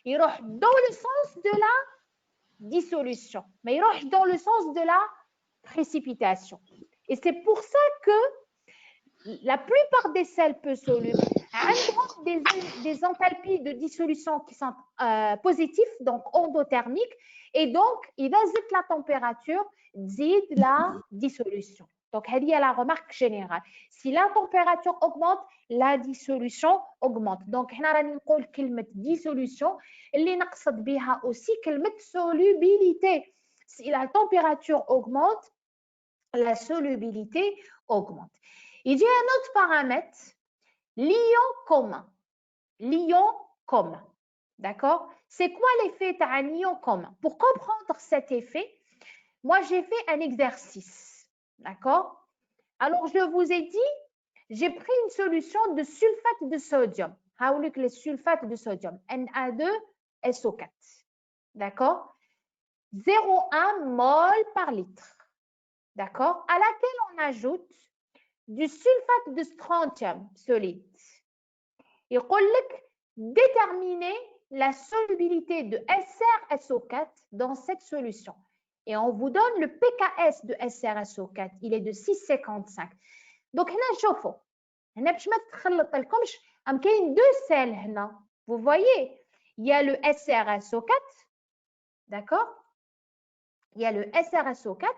[SPEAKER 2] يروح dans le sens de la dissolution mais يروح dans le sens de la précipitation. Et c'est pour ça que la plupart des sels peu solubles ont des enthalpies de dissolution qui sont positives, donc endothermiques, et donc il ajoute la température, dit la dissolution. Donc, il y a la remarque générale. Si la température augmente, la dissolution augmente. Donc, on va dire la dissolution, اللي نقصد بها aussi كلمة solubilité. Si la température augmente, la solubilité augmente. Il y a un autre paramètre, l'ion commun. L'ion commun. D'accord? C'est quoi l'effet d'un ion commun? Pour comprendre cet effet, moi j'ai fait un exercice. D'accord? Alors, je vous ai dit, j'ai pris une solution de sulfate de sodium. Haoulik les sulfates de sodium, Na2SO4. D'accord? 0,1 mol par litre. D'accord? À laquelle on ajoute du sulfate de strontium solide. Il dit déterminer la solubilité de SrSO4 dans cette solution. Et on vous donne le pKs de SrSO4, il est de 6,55. Donc, هنا باش ما تخلط لكمش كاين deux sels هنا. Vous voyez, il y a le SrSO4, d'accord? Il y a le SrSO4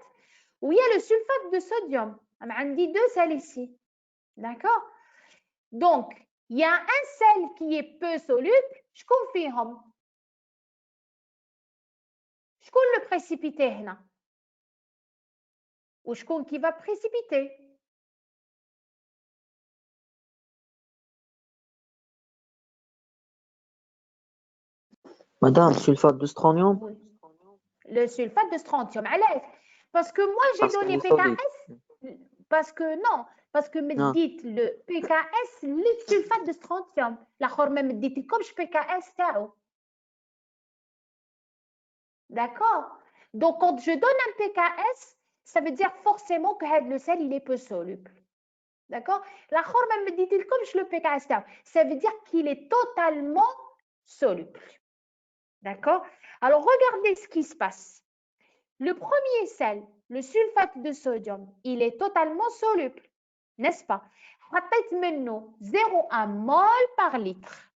[SPEAKER 2] ou il y a le sulfate de sodium. عندي deux sels ici. D'accord? Donc, il y a un sel qui est peu soluble, شكون فيهم؟ شكون le précipité هنا؟ وشكون qui va précipiter?
[SPEAKER 13] Madame, sulfate de strontium?
[SPEAKER 2] Le sulfate de strontium. علاش؟ Parce que moi j'ai donné PKS. Parce que me dites le PKS le sulfate de strontium. الآخر ما مديتلكمش PKS تاعو. D'accord? Donc quand je donne un PKS, ça veut dire forcément que le sel il est peu soluble. D'accord? الآخر ما مديتلكمش le PKS تاعو. Ça veut dire qu'il est totalement soluble. D'accord? Alors regardez ce qui se passe. Le premier sel, le sulfate de sodium, il est totalement soluble, n'est-ce pas? حطيت منه 0,1 mol par litre.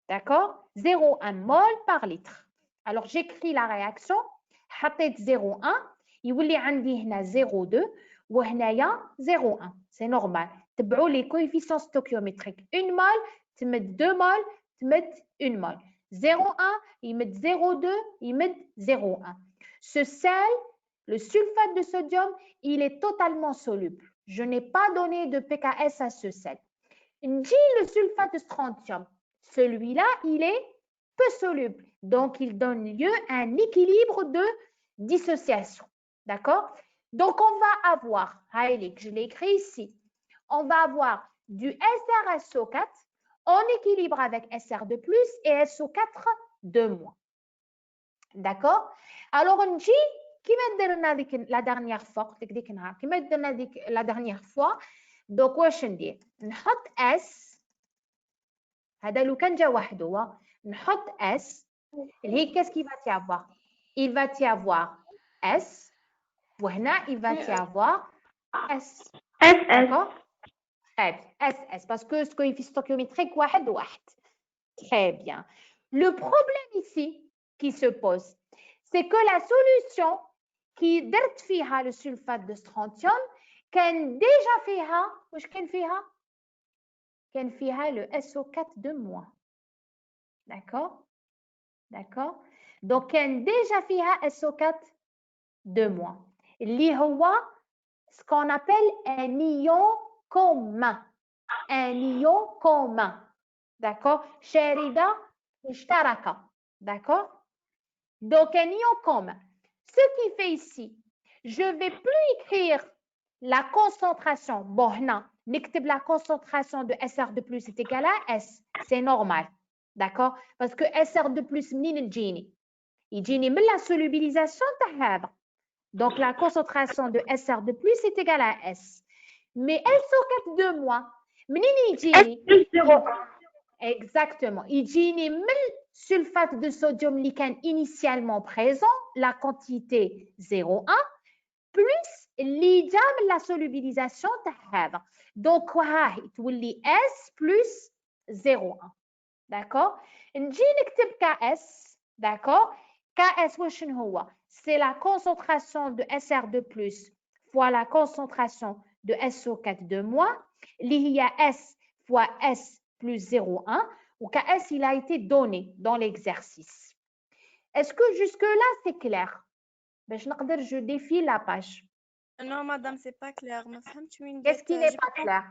[SPEAKER 2] D'accord? 0,1 mol par litre. Alors j'écris la réaction. حطيت 0,1 يولي عندي هنا 0,2 وهنايا 0,1. C'est normal. تبعوا les coefficients stoichiométriques. 1 mol تمد 2 mol تمد 1 mol. 0,1 يمد 0,2 يمد 0,1. Ce sel, le sulfate de sodium, il est totalement soluble. Je n'ai pas donné de pKs à ce sel. Dit le sulfate de strontium, celui-là, il est peu soluble. Donc, il donne lieu à un équilibre de dissociation. D'accord? Donc, on va avoir, je l'ai écrit ici, on va avoir du SrSO4 en équilibre avec SR2+, et SO4 de moins. D'accord? Alors, on dit, qui m'a donné la dernière fois, qui m'a donné la dernière fois, donc, on dit, نحط S هذا لو كان جا وحده نحط S اللي هي qu'est-ce qu'il va y avoir il va y avoir S وهنا il va y avoir S d'accord très bien S parce que ce coefficient stoichiométrique واحد واحد très bien le problème ici qui se pose c'est que la solution qui درت فيها le sulfate de strontium كان déjà فيها واش كان فيها كان فيها le SO4 de moins d'accord d'accord donc كان déjà فيها SO4 de moins اللي هو ce qu'on appelle un ion commun un ion commun d'accord شاردة مشتركة d'accord donc un ion commun ce qui fait ici je vais plus écrire la concentration bon هنا نكتب la concentration de SR2+ est égale à S c'est normal d'accord parce que SR2+ منين تجيني يجيني من la solubilisation تاع هذا donc la concentration de SR2+ est égale à S mais SO4 de moins منين يجيني exactement يجيني من sulfate de sodium اللي كان initialement présent la quantité 0,1 plus اللي جا من la solubilisation تاع هذا donc هاهي تولي S plus 0,1 d'accord نجي نكتب KS d'accord KS واش هو c'est la concentration de SR2+ fois la concentration de SO4 de moins اللي هي S fois S plus 0,1 ou KS il a été donné dans l'exercice est-ce que jusque là c'est clair باش نقدر je défile la page
[SPEAKER 6] Non, madame, c'est pas clair. ما فهمتش وين
[SPEAKER 2] qu'est-ce qui n'est pas clair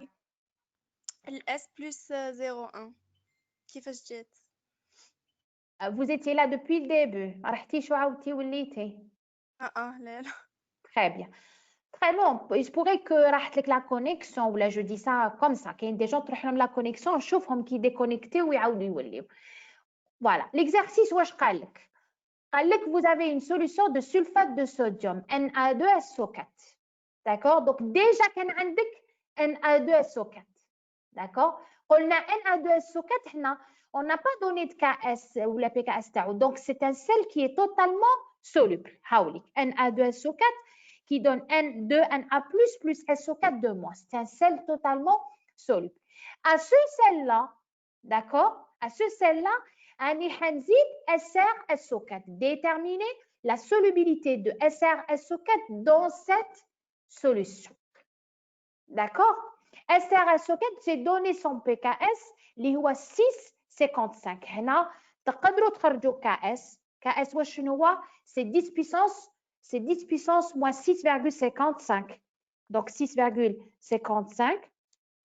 [SPEAKER 6] S plus 0,1 كيفاش جات
[SPEAKER 2] vous étiez là depuis le début رحتي شو عاودتي وليتي
[SPEAKER 6] لا
[SPEAKER 2] très bien très bon il se pourrait que راحت لك la connexion ولا je dis ça comme ça كاين des gens تروح لهم la connexion نشوفهم كي déconnecter ويعاودوا يوليو voilà l'exercice واش قال لك قال لك vous avez une solution de sulfate de sodium Na2SO4 d'accord donc déjà كان عندك Na2SO4 d'accord قلنا Na2SO4 هنا on n'a pas donné de KS ou la PKS تاعو donc c'est un sel qui est totalement soluble هاوليك Na2SO4 qui donne N2Na plus SO4 de moins c'est un sel totalement soluble à ce sel là d'accord à ce sel là أني حنزيد SrSO4 déterminer la solubilité de SrSO4 dans cette solution d'accord SrSO4 j'ai donné son PKS اللي هو 6,55 هنا تقدروا تخرجوا KS واش شنو هو c'est 10 puissance moins 6,55 donc 6,55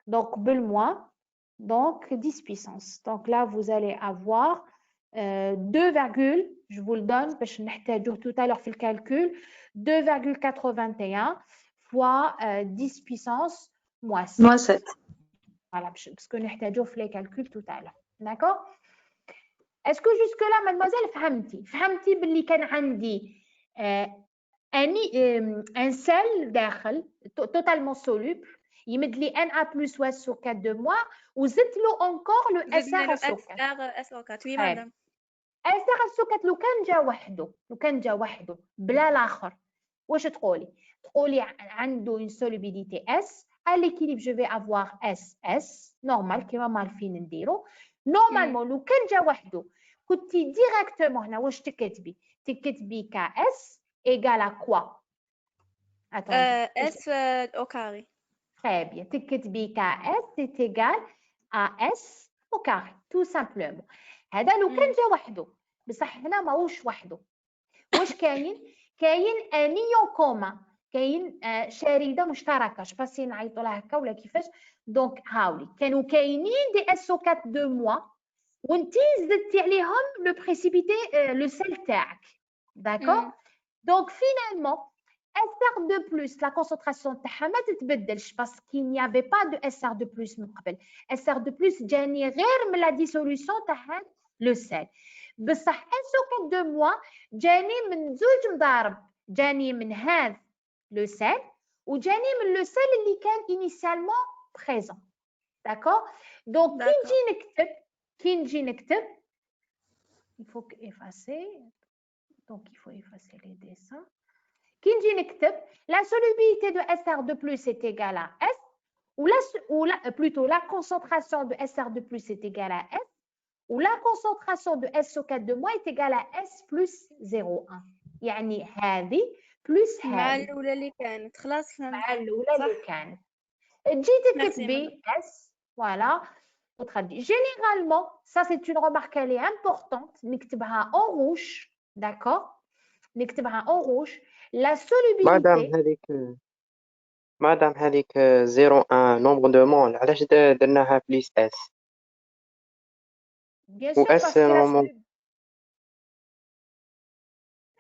[SPEAKER 2] donc بالmoins donc 10 puissance donc là vous allez avoir 2, je vous le donne باش نحتاجوه tout à l'heure في الcalcul 2,81 fois 10 puissance moins 7 voilà parce que نحتاجوه في les calculs tout à l'heure d'accord est-ce que jusque là mademoiselle فهمتي باللي كان عندي un sel داخل totalement soluble يمد لي Na plus ou SO4 de moins وزدت له encore le
[SPEAKER 6] SrSO4 oui madame
[SPEAKER 2] SrSO4 لو كان جا وحده بلا الاخر واش تقولي عنده une solubilité S à l'équilibre je vais avoir SS normal كيما ما عارفين نديرو normalement لو كان جا وحده كنتي ديريكتومون هنا واش تكتبي KS égale à quoi
[SPEAKER 6] S au carré
[SPEAKER 2] très bien تكتبي KS c'est égal à S au carré tout simplement هذا لو كان جا وحده بصح هنا ماهوش وحده واش كاين انيون كوما كاين شريده مشتركه شباسي نعيطوا لها هكا ولا كيفاش دونك هاولي كانوا كاينين دي SO4 دو موا وانتي زدتي عليهم لو بريسيبيتي لو سيل تاعك داكور دونك فينالمون SR2+, la concentration تاعها ما تتبدلش parce qu'il n'y avait pas de SR2+ من قبل SR2+ جاني غير من لا ديسوليسيون تاع هاد لو سيل بصح SO4 دو موا جاني من زوج مضارب جاني من هذا لو سيل وجاني من لو سيل اللي كان initialement présent d'accord donc كي نجي نكتب كي نجي نكتب il faut effacer donc il faut effacer les dessins كي نجي نكتب la solubilité de SR2+ est égale à S plutôt la concentration de SR2+ est égale à S ou la concentration de SO4 est égale à S plus 0,1 يعني هذه plus
[SPEAKER 6] مع
[SPEAKER 2] هذه
[SPEAKER 6] الأولى اللي كانت خلاص فهمت
[SPEAKER 2] مع الأولى اللي
[SPEAKER 6] صح
[SPEAKER 2] كانت تجي
[SPEAKER 6] Merci,
[SPEAKER 2] تكتبي S voilà généralement ça c'est une remarque elle est importante نكتبها en rouge d'accord نكتبها en rouge la solubilité
[SPEAKER 8] مادام هذيك 0,1 nombre de mol علاش درناها بليس اس
[SPEAKER 2] bien
[SPEAKER 8] و
[SPEAKER 2] sûr parce
[SPEAKER 8] اس
[SPEAKER 2] que la
[SPEAKER 8] normalement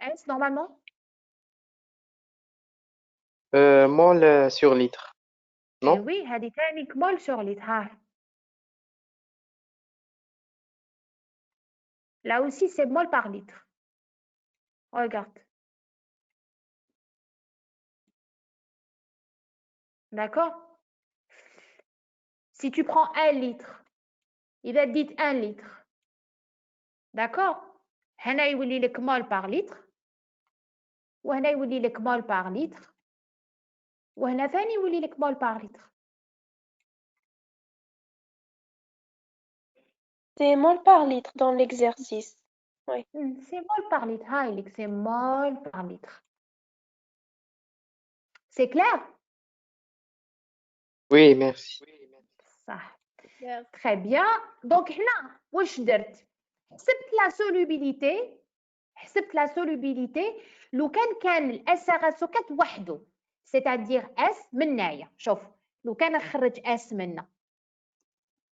[SPEAKER 2] S normalement
[SPEAKER 8] mol sur litre
[SPEAKER 2] eh
[SPEAKER 8] non
[SPEAKER 2] oui هذه ثاني mol sur litre ها là aussi c'est mol par litre regarde d'accord si tu prends 1 litre il va te dire 1 litre d'accord هنا يولي لك mol par litre وهنا يولي لك mol par litre وهنا ثاني يولي لك mol par litre
[SPEAKER 10] C'est mol par litre dans l'exercice. Oui.
[SPEAKER 2] c'est mol par litre هاي لك c'est mol par litre c'est clair
[SPEAKER 8] oui merci
[SPEAKER 2] صح très bien donc هنا واش درت حسبت la solubilité لو كان الاس ار اس 4 وحده c'est-à-dire اس من هنايا شوف لو كان خرج اس منا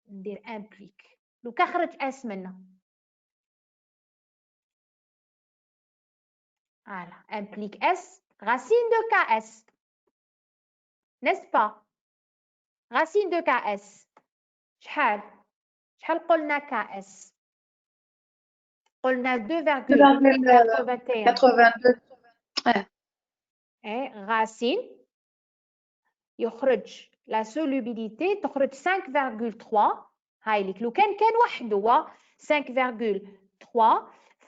[SPEAKER 2] ندير امبليك لو كان خرج اس منا فوالا امبليك اس racine de ks n'est-ce pas racine de ks شحال قلنا ks قلنا 2,82 et racine يخرج la solubilité تخرج 5,3 هاي لك لو كان وحده 5,3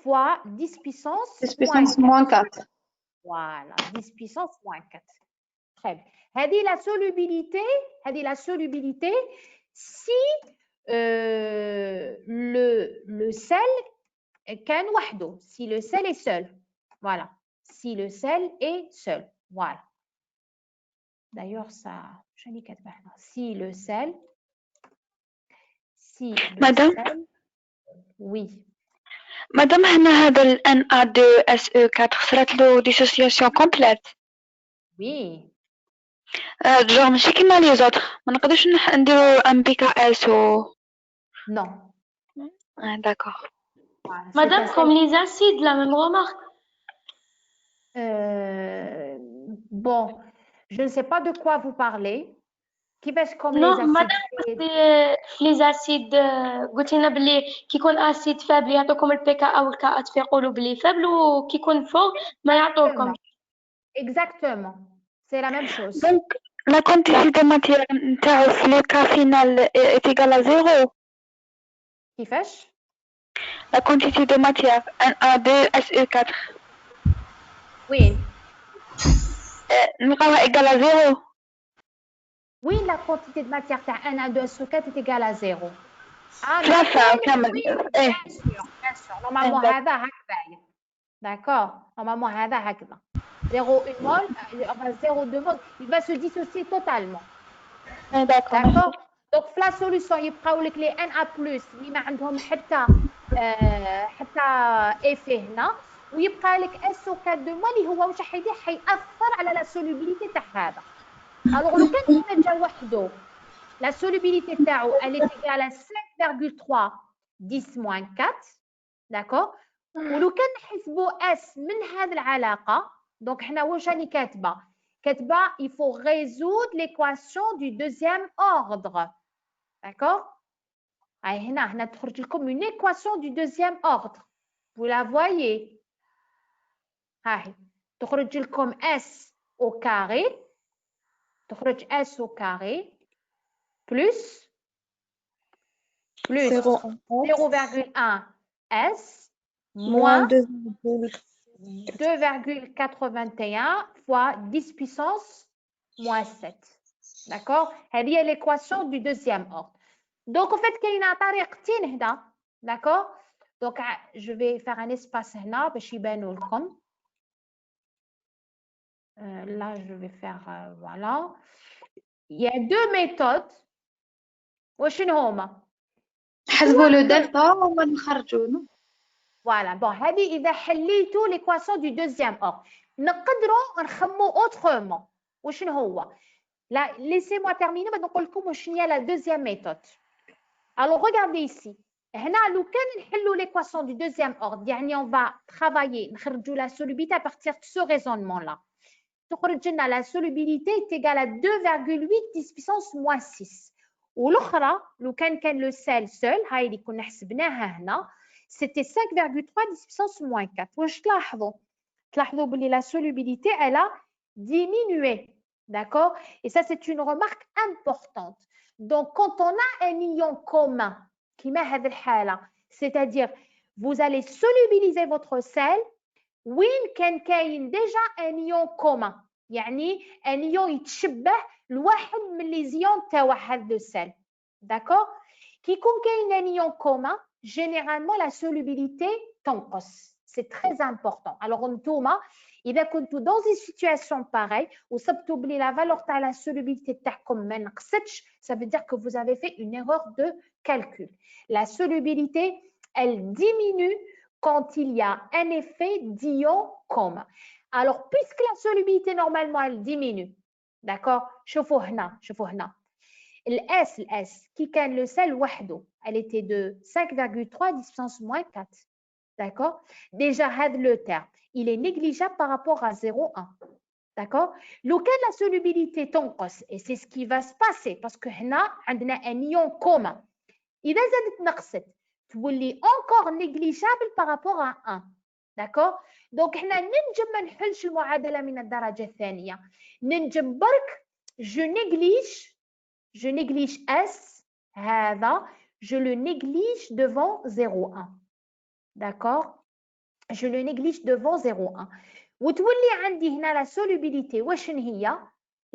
[SPEAKER 2] fois 10 puissance moins 4 voilà 10 puissance moins 4 très bien هذه la solubilité si le sel كان وحده si le sel est seul voilà si le sel est seul voilà d'ailleurs ça شنو كاتبه هنا si le sel
[SPEAKER 1] Madame
[SPEAKER 2] oui
[SPEAKER 1] Madame هنا هذا ال Na2SO4 صرات له dissociation complète
[SPEAKER 2] oui
[SPEAKER 1] genre ماشي كيما لي زوطخ ما نقدرش نديرو ام بي كا اس و
[SPEAKER 2] non
[SPEAKER 1] d'accord
[SPEAKER 5] Madame, comme les acides, la même remarque.
[SPEAKER 2] Bon, je ne sais pas de quoi vous parlez. كيفاش comme les acides
[SPEAKER 5] madame, les acides قلت لنا بلي كي يكون اسيد فابل يعطوكم البي كا او الكا تفيقولوا بلي فابل وكي يكون فوق ما يعطوكم.
[SPEAKER 2] Exactement. C'est la même chose.
[SPEAKER 1] Donc la quantité de matière نتاعو في le cas final est égale à 0.
[SPEAKER 2] كيفاش؟
[SPEAKER 1] La quantité de matière Na2SO4
[SPEAKER 2] وين؟
[SPEAKER 1] نلقاوها égale à 0.
[SPEAKER 2] Oui, la quantité de matière تاع Na2SO4 est égale à 0.
[SPEAKER 1] bien
[SPEAKER 2] sûr. Normalement هذا هكذا. D'accord. Normalement هذا هكذا. 0,1 mol, 0,2 mol, il va se dissocier totalement. D'accord. Donc في la solution يبقاو لك لي Na+ اللي ما عندهم حتى effet هنا ويبقى لك SO4 اللي هو واش حيدير حيأثر على la solubilité تاع هذا. Alors لو كان كنا جا وحده la solubilité تاعو elle est égale à 5,3 10 moins 4 d'accord ولو كان نحسبوا S من هذه العلاقة donc حنا واش راني كاتبة il faut résoudre l'équation du deuxième ordre d'accord هنا تخرج لكم une équation du deuxième ordre vous la voyez هاي تخرج لكم S au carré تخرج S au carré plus plus 0,1 S
[SPEAKER 11] moins
[SPEAKER 2] moins 2,81 fois 10 puissance moins 7. D'accord? هذه هي l'équation du deuxième ordre. Donc, en fait, كاينه طريقتين هنا. D'accord? Donc, je vais faire un espace هنا باش يبانوا لكم. Là, je vais faire, voilà. Il y a deux méthodes. وشنو هما؟
[SPEAKER 12] نحسبوا لو دلتا وما نخرجوا.
[SPEAKER 2] Voilà. Bon, هذه إذا حليتوا l'équation du deuxième ordre. نقدروا نخمو autrement. وشنو هو؟ Là, laissez-moi terminer. بعد نقول لكم وشنو هي la deuxième méthode. Alors, regardez ici. هنا لو كان نحلوا l'équation du deuxième ordre, يعني on va travailler, نخرجوا la solubilité à partir de ce raisonnement-là. تخرج لنا la solubilité est égale à 2,8 10 puissance moins 6. والاخرى لو كان لو سيل سول هاي اللي كنا حسبناها هنا c'était 5,3 10 puissance moins 4. واش تلاحظوا بلي la solubilité elle a diminué. D'accord? Et ça c'est une remarque importante. Donc quand on a un ion commun كيما هذه الحالة, c'est-à-dire vous allez solubiliser votre sel وين كان كاين ديجا ان ايون كومان, يعني ان ايون يتشبه لواحد من لي زيون تاع هذا السيل. داكور؟ كي يكون كاين ان ايون كومان جينيرالمون لا سولوبيليتي تنقص. سي تري امبورطون. الوغ نتوما اذا كنتو دون سي سيتوياسيون باراي وصبتوا بلي لا فالور تاع لا سولوبيليتي تاعكم ما نقصتش, ça veut dire que vous avez fait une erreur de calcul. La solubilité elle diminue quand il y a un effet d'ion commun. Alors, puisque la solubilité, normalement, elle diminue, d'accord? شوفوا هنا. الS, qui كان le sel وحده, elle était de 5,3 10 puissance moins 4. D'accord? Déjà, le terme, il est négligeable par rapport à 0,1. D'accord? لو كان la solubilité تنقص, et c'est ce qui va se passer, parce que هنا عندنا un ion commun. إذا زادت نقصت, تولي encore négligeable par rapport à 1. D'accord? Donc حنا ننجم ما نحلش المعادلة من الدرجة الثانية. ننجم برك je néglige S هذا, je le néglige devant 0,1. D'accord? Je le néglige devant 0,1. وتولي عندي هنا la solubilité وشن هي؟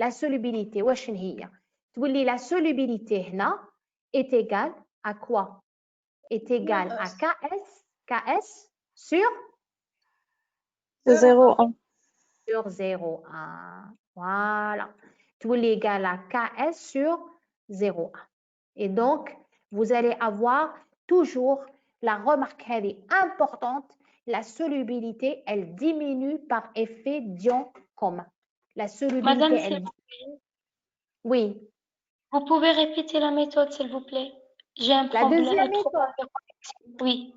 [SPEAKER 2] La solubilité وشن هي؟ تولي la solubilité هنا est égale à quoi? Est égal à KS sur
[SPEAKER 11] 0,1.
[SPEAKER 2] Sur 0,1. Voilà. Tout est égal à KS sur 0,1. Et donc, vous allez avoir toujours la remarque importante, la solubilité, elle diminue par effet d'ion commun. La solubilité,
[SPEAKER 5] Madame,
[SPEAKER 2] elle diminue. Oui.
[SPEAKER 5] Vous pouvez répéter la méthode, s'il vous plaît? J'ai un problème.
[SPEAKER 2] La deuxième méthode.
[SPEAKER 5] Oui.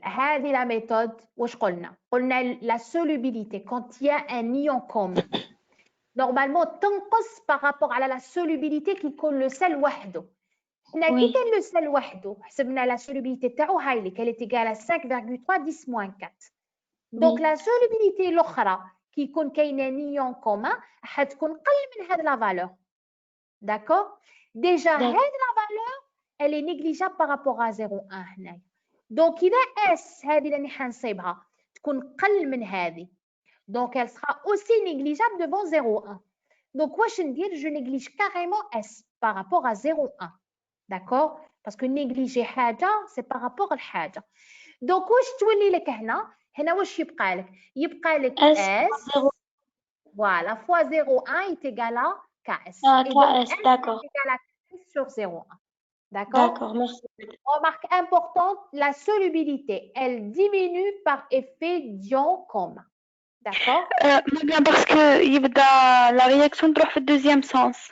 [SPEAKER 2] هذه la méthode واش قلنا la solubilité quand il y a un ion commun normalement تنقص par rapport à la solubilité qui يكون le sel وحده. حنا كي كان le sel وحده حسبنا la solubilité تاعو هاي اللي كانت égale à 5,3 10 moins 4. donc la solubilité الاخرى كي يكون كاين un ion commun حتكون قل من هذه la valeur. d'accord? déjà هذه la valeur elle est négligeable par rapport à 0,1 هنا. Donc, إذا S هذه اللي حنصيبها تكون قل من هذه. Donc, elle sera aussi négligeable devant 0,1. Donc, واش ندير? Je néglige carrément S par rapport à 0,1. D'accord? Parce que négliger حاجة c'est par rapport لحاجة. Donc, واش تولي لك هنا؟ هنا واش يبقى لك؟ يبقى لك S voilà fois 0,1 est égal à KS.
[SPEAKER 5] Ah,
[SPEAKER 2] et donc,
[SPEAKER 5] KS,
[SPEAKER 2] S
[SPEAKER 5] d'accord.
[SPEAKER 2] est égal à KS sur 0,1. D'accord?
[SPEAKER 5] D'accord, merci.
[SPEAKER 2] Remarque importante, la solubilité, elle diminue par effet d'ion commun. D'accord?
[SPEAKER 1] Bien parce que la réaction doit faire deuxième sens.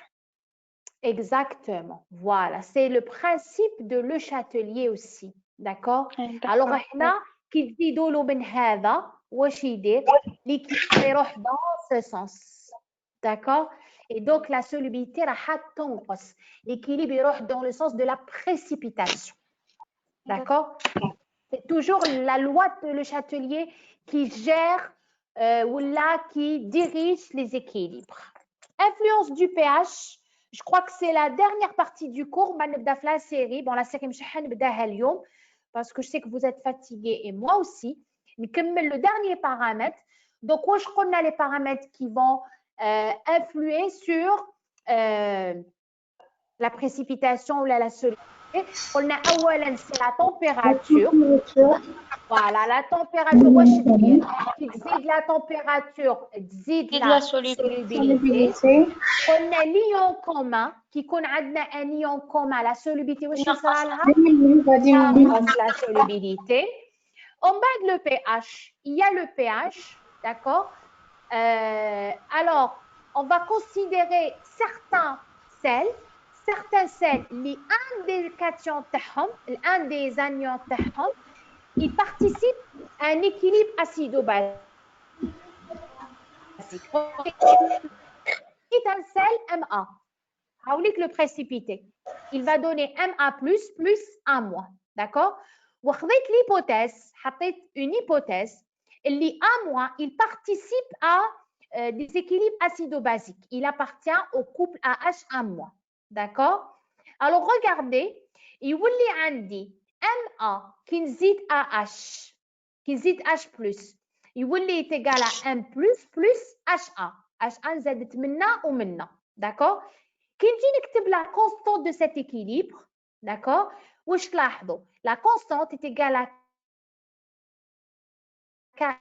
[SPEAKER 2] Exactement. Voilà, c'est le principe de Le Chatelier aussi. D'accord? Alors, هنا كي تزيدوا له من هذا واش يدير؟ l'équilibre يروح dans ce sens. D'accord? Et donc, la solubilité راح تنقص. L'équilibre يروح dans le sens de la précipitation. D'accord? C'est toujours la loi de Le Chatelier qui gère ou là qui dirige les équilibres. Influence du pH. Je crois que c'est la dernière partie du cours. On va la série. Bon, la série, parce que je sais que vous êtes fatigués et moi aussi. Mais comme le dernier paramètre, donc, je connais les paramètres qui vont influer sur la précipitation ou la solidité. On a c'est la température. Voilà, la température. تزيد la température, تزيد la solubilité. On a l'ion commun qui يكون عندنا un ion commun, la solubilité واش يصرى لها؟ ناقص la solubilité. En bas de le pH, il y a le pH, d'accord? Alors, on va considérer certains sels, un des cations un des anions il participe à un équilibre acido-basique. C'est un sel Ma. Raoulик le précipité. Il va donner Ma plus 1-. D'accord? وخذيت l'hypothèse, une hypothèse, il participe à des équilibres acido-basiques. Il appartient au couple AH1-. D'accord? Alors regardez, il y a Ma qui nzid AH, qui nzid H+, il est égal à M plus HA. HA زادت منا ومنا. D'accord? كي نجي نكتب la constante de cet équilibre, d'accord? واش تلاحظوا؟ La constante est égale à KA.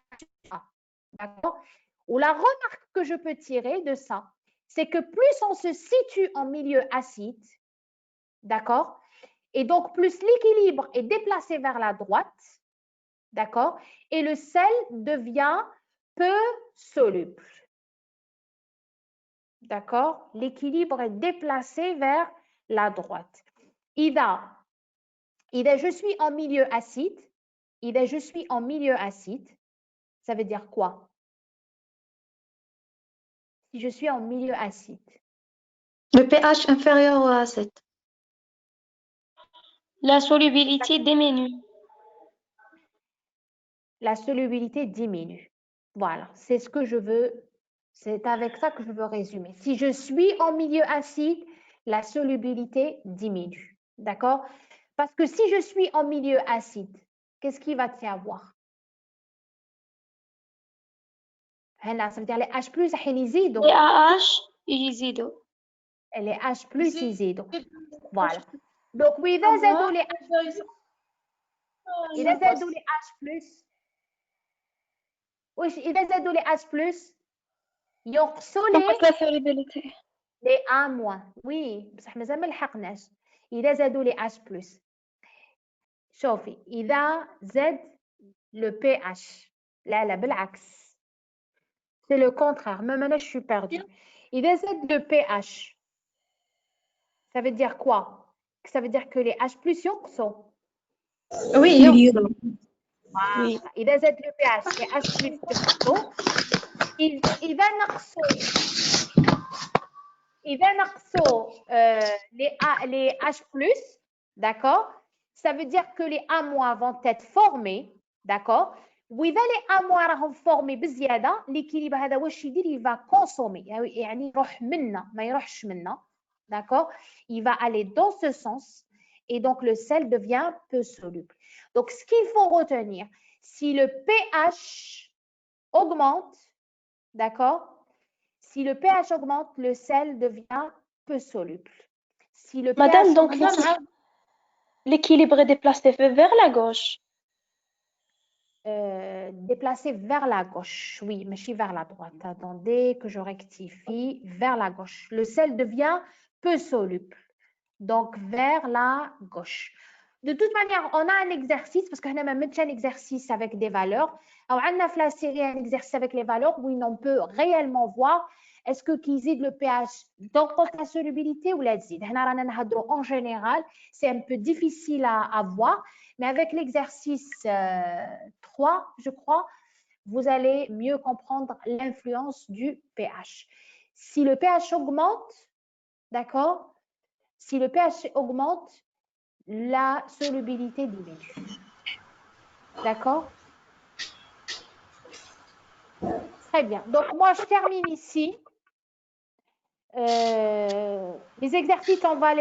[SPEAKER 2] D'accord? Ou la remarque que je peux tirer de ça, c'est que plus on se situe en milieu acide, d'accord? Et donc, plus l'équilibre est déplacé vers la droite, d'accord? Et le sel devient peu soluble. D'accord? L'équilibre est déplacé vers la droite. Ida, je suis en milieu acide. Ida, je suis en milieu acide. Ça veut dire quoi? Si je suis en milieu acide.
[SPEAKER 12] Le pH inférieur à 7.
[SPEAKER 5] La solubilité diminue.
[SPEAKER 2] La solubilité diminue. Voilà, c'est ce que je veux. C'est avec ça que je veux résumer. Si je suis en milieu acide, la solubilité diminue. D'accord? Parce que si je suis en milieu acide, qu'est-ce qu'il va y avoir? Ça veut dire les H+, ils يزيدوا.
[SPEAKER 5] Les AH, يزيدوا.
[SPEAKER 2] Et les H+, يزيدوا. Voilà. Donc, إذا زادوا les H+, إذا زادوا les H+, واش إذا زادوا les H+, ينقصوا les A-. Oui, بصح مازال ما لحقناش. إذا زادوا les H+. شوفي إذا زاد le pH. لا بالعكس. C'est le contraire. Même là, je suis perdue. إذا زاد le pH. Ça veut dire quoi? Ça veut dire que les H+ ينقصوا.
[SPEAKER 12] Oui, ينقصوا.
[SPEAKER 2] Oui. إذا زاد le pH, les H+ ينقصوا. إذا نقصوا les H+, d'accord? Ça veut dire que les A- vont être formés, d'accord? وإذا les A- راهم formés بزيادة l'équilibre هذا واش يدير؟ il va consommer يعني يروح منا ما يروحش منا, d'accord? Il va aller dans ce sens et donc le sel devient peu soluble. Donc ce qu'il faut retenir, si le pH augmente, d'accord? Si le pH augmente, le sel devient peu soluble. Si le
[SPEAKER 10] Madame,
[SPEAKER 2] pH
[SPEAKER 10] donc
[SPEAKER 2] augmente,
[SPEAKER 10] l'équilibre est déplacé vers la gauche.
[SPEAKER 2] Déplacé vers la gauche, oui, mais je suis vers la droite. Attendez que je rectifie, vers la gauche. Le sel devient peu soluble, donc vers la gauche. De toute manière, on a un exercice, parce qu'on a même un exercice avec des valeurs. Alors, on a la série un exercice avec les valeurs où on peut réellement voir est-ce que qui zide le pH dans la solubilité ou la zide. En général, c'est un peu difficile à voir, mais avec l'exercice 3, je crois, vous allez mieux comprendre l'influence du pH. Si le pH augmente, d'accord? Si le pH augmente, la solubilité diminue. D'accord? Très bien. Donc, moi, je termine ici. Les exercices, on va les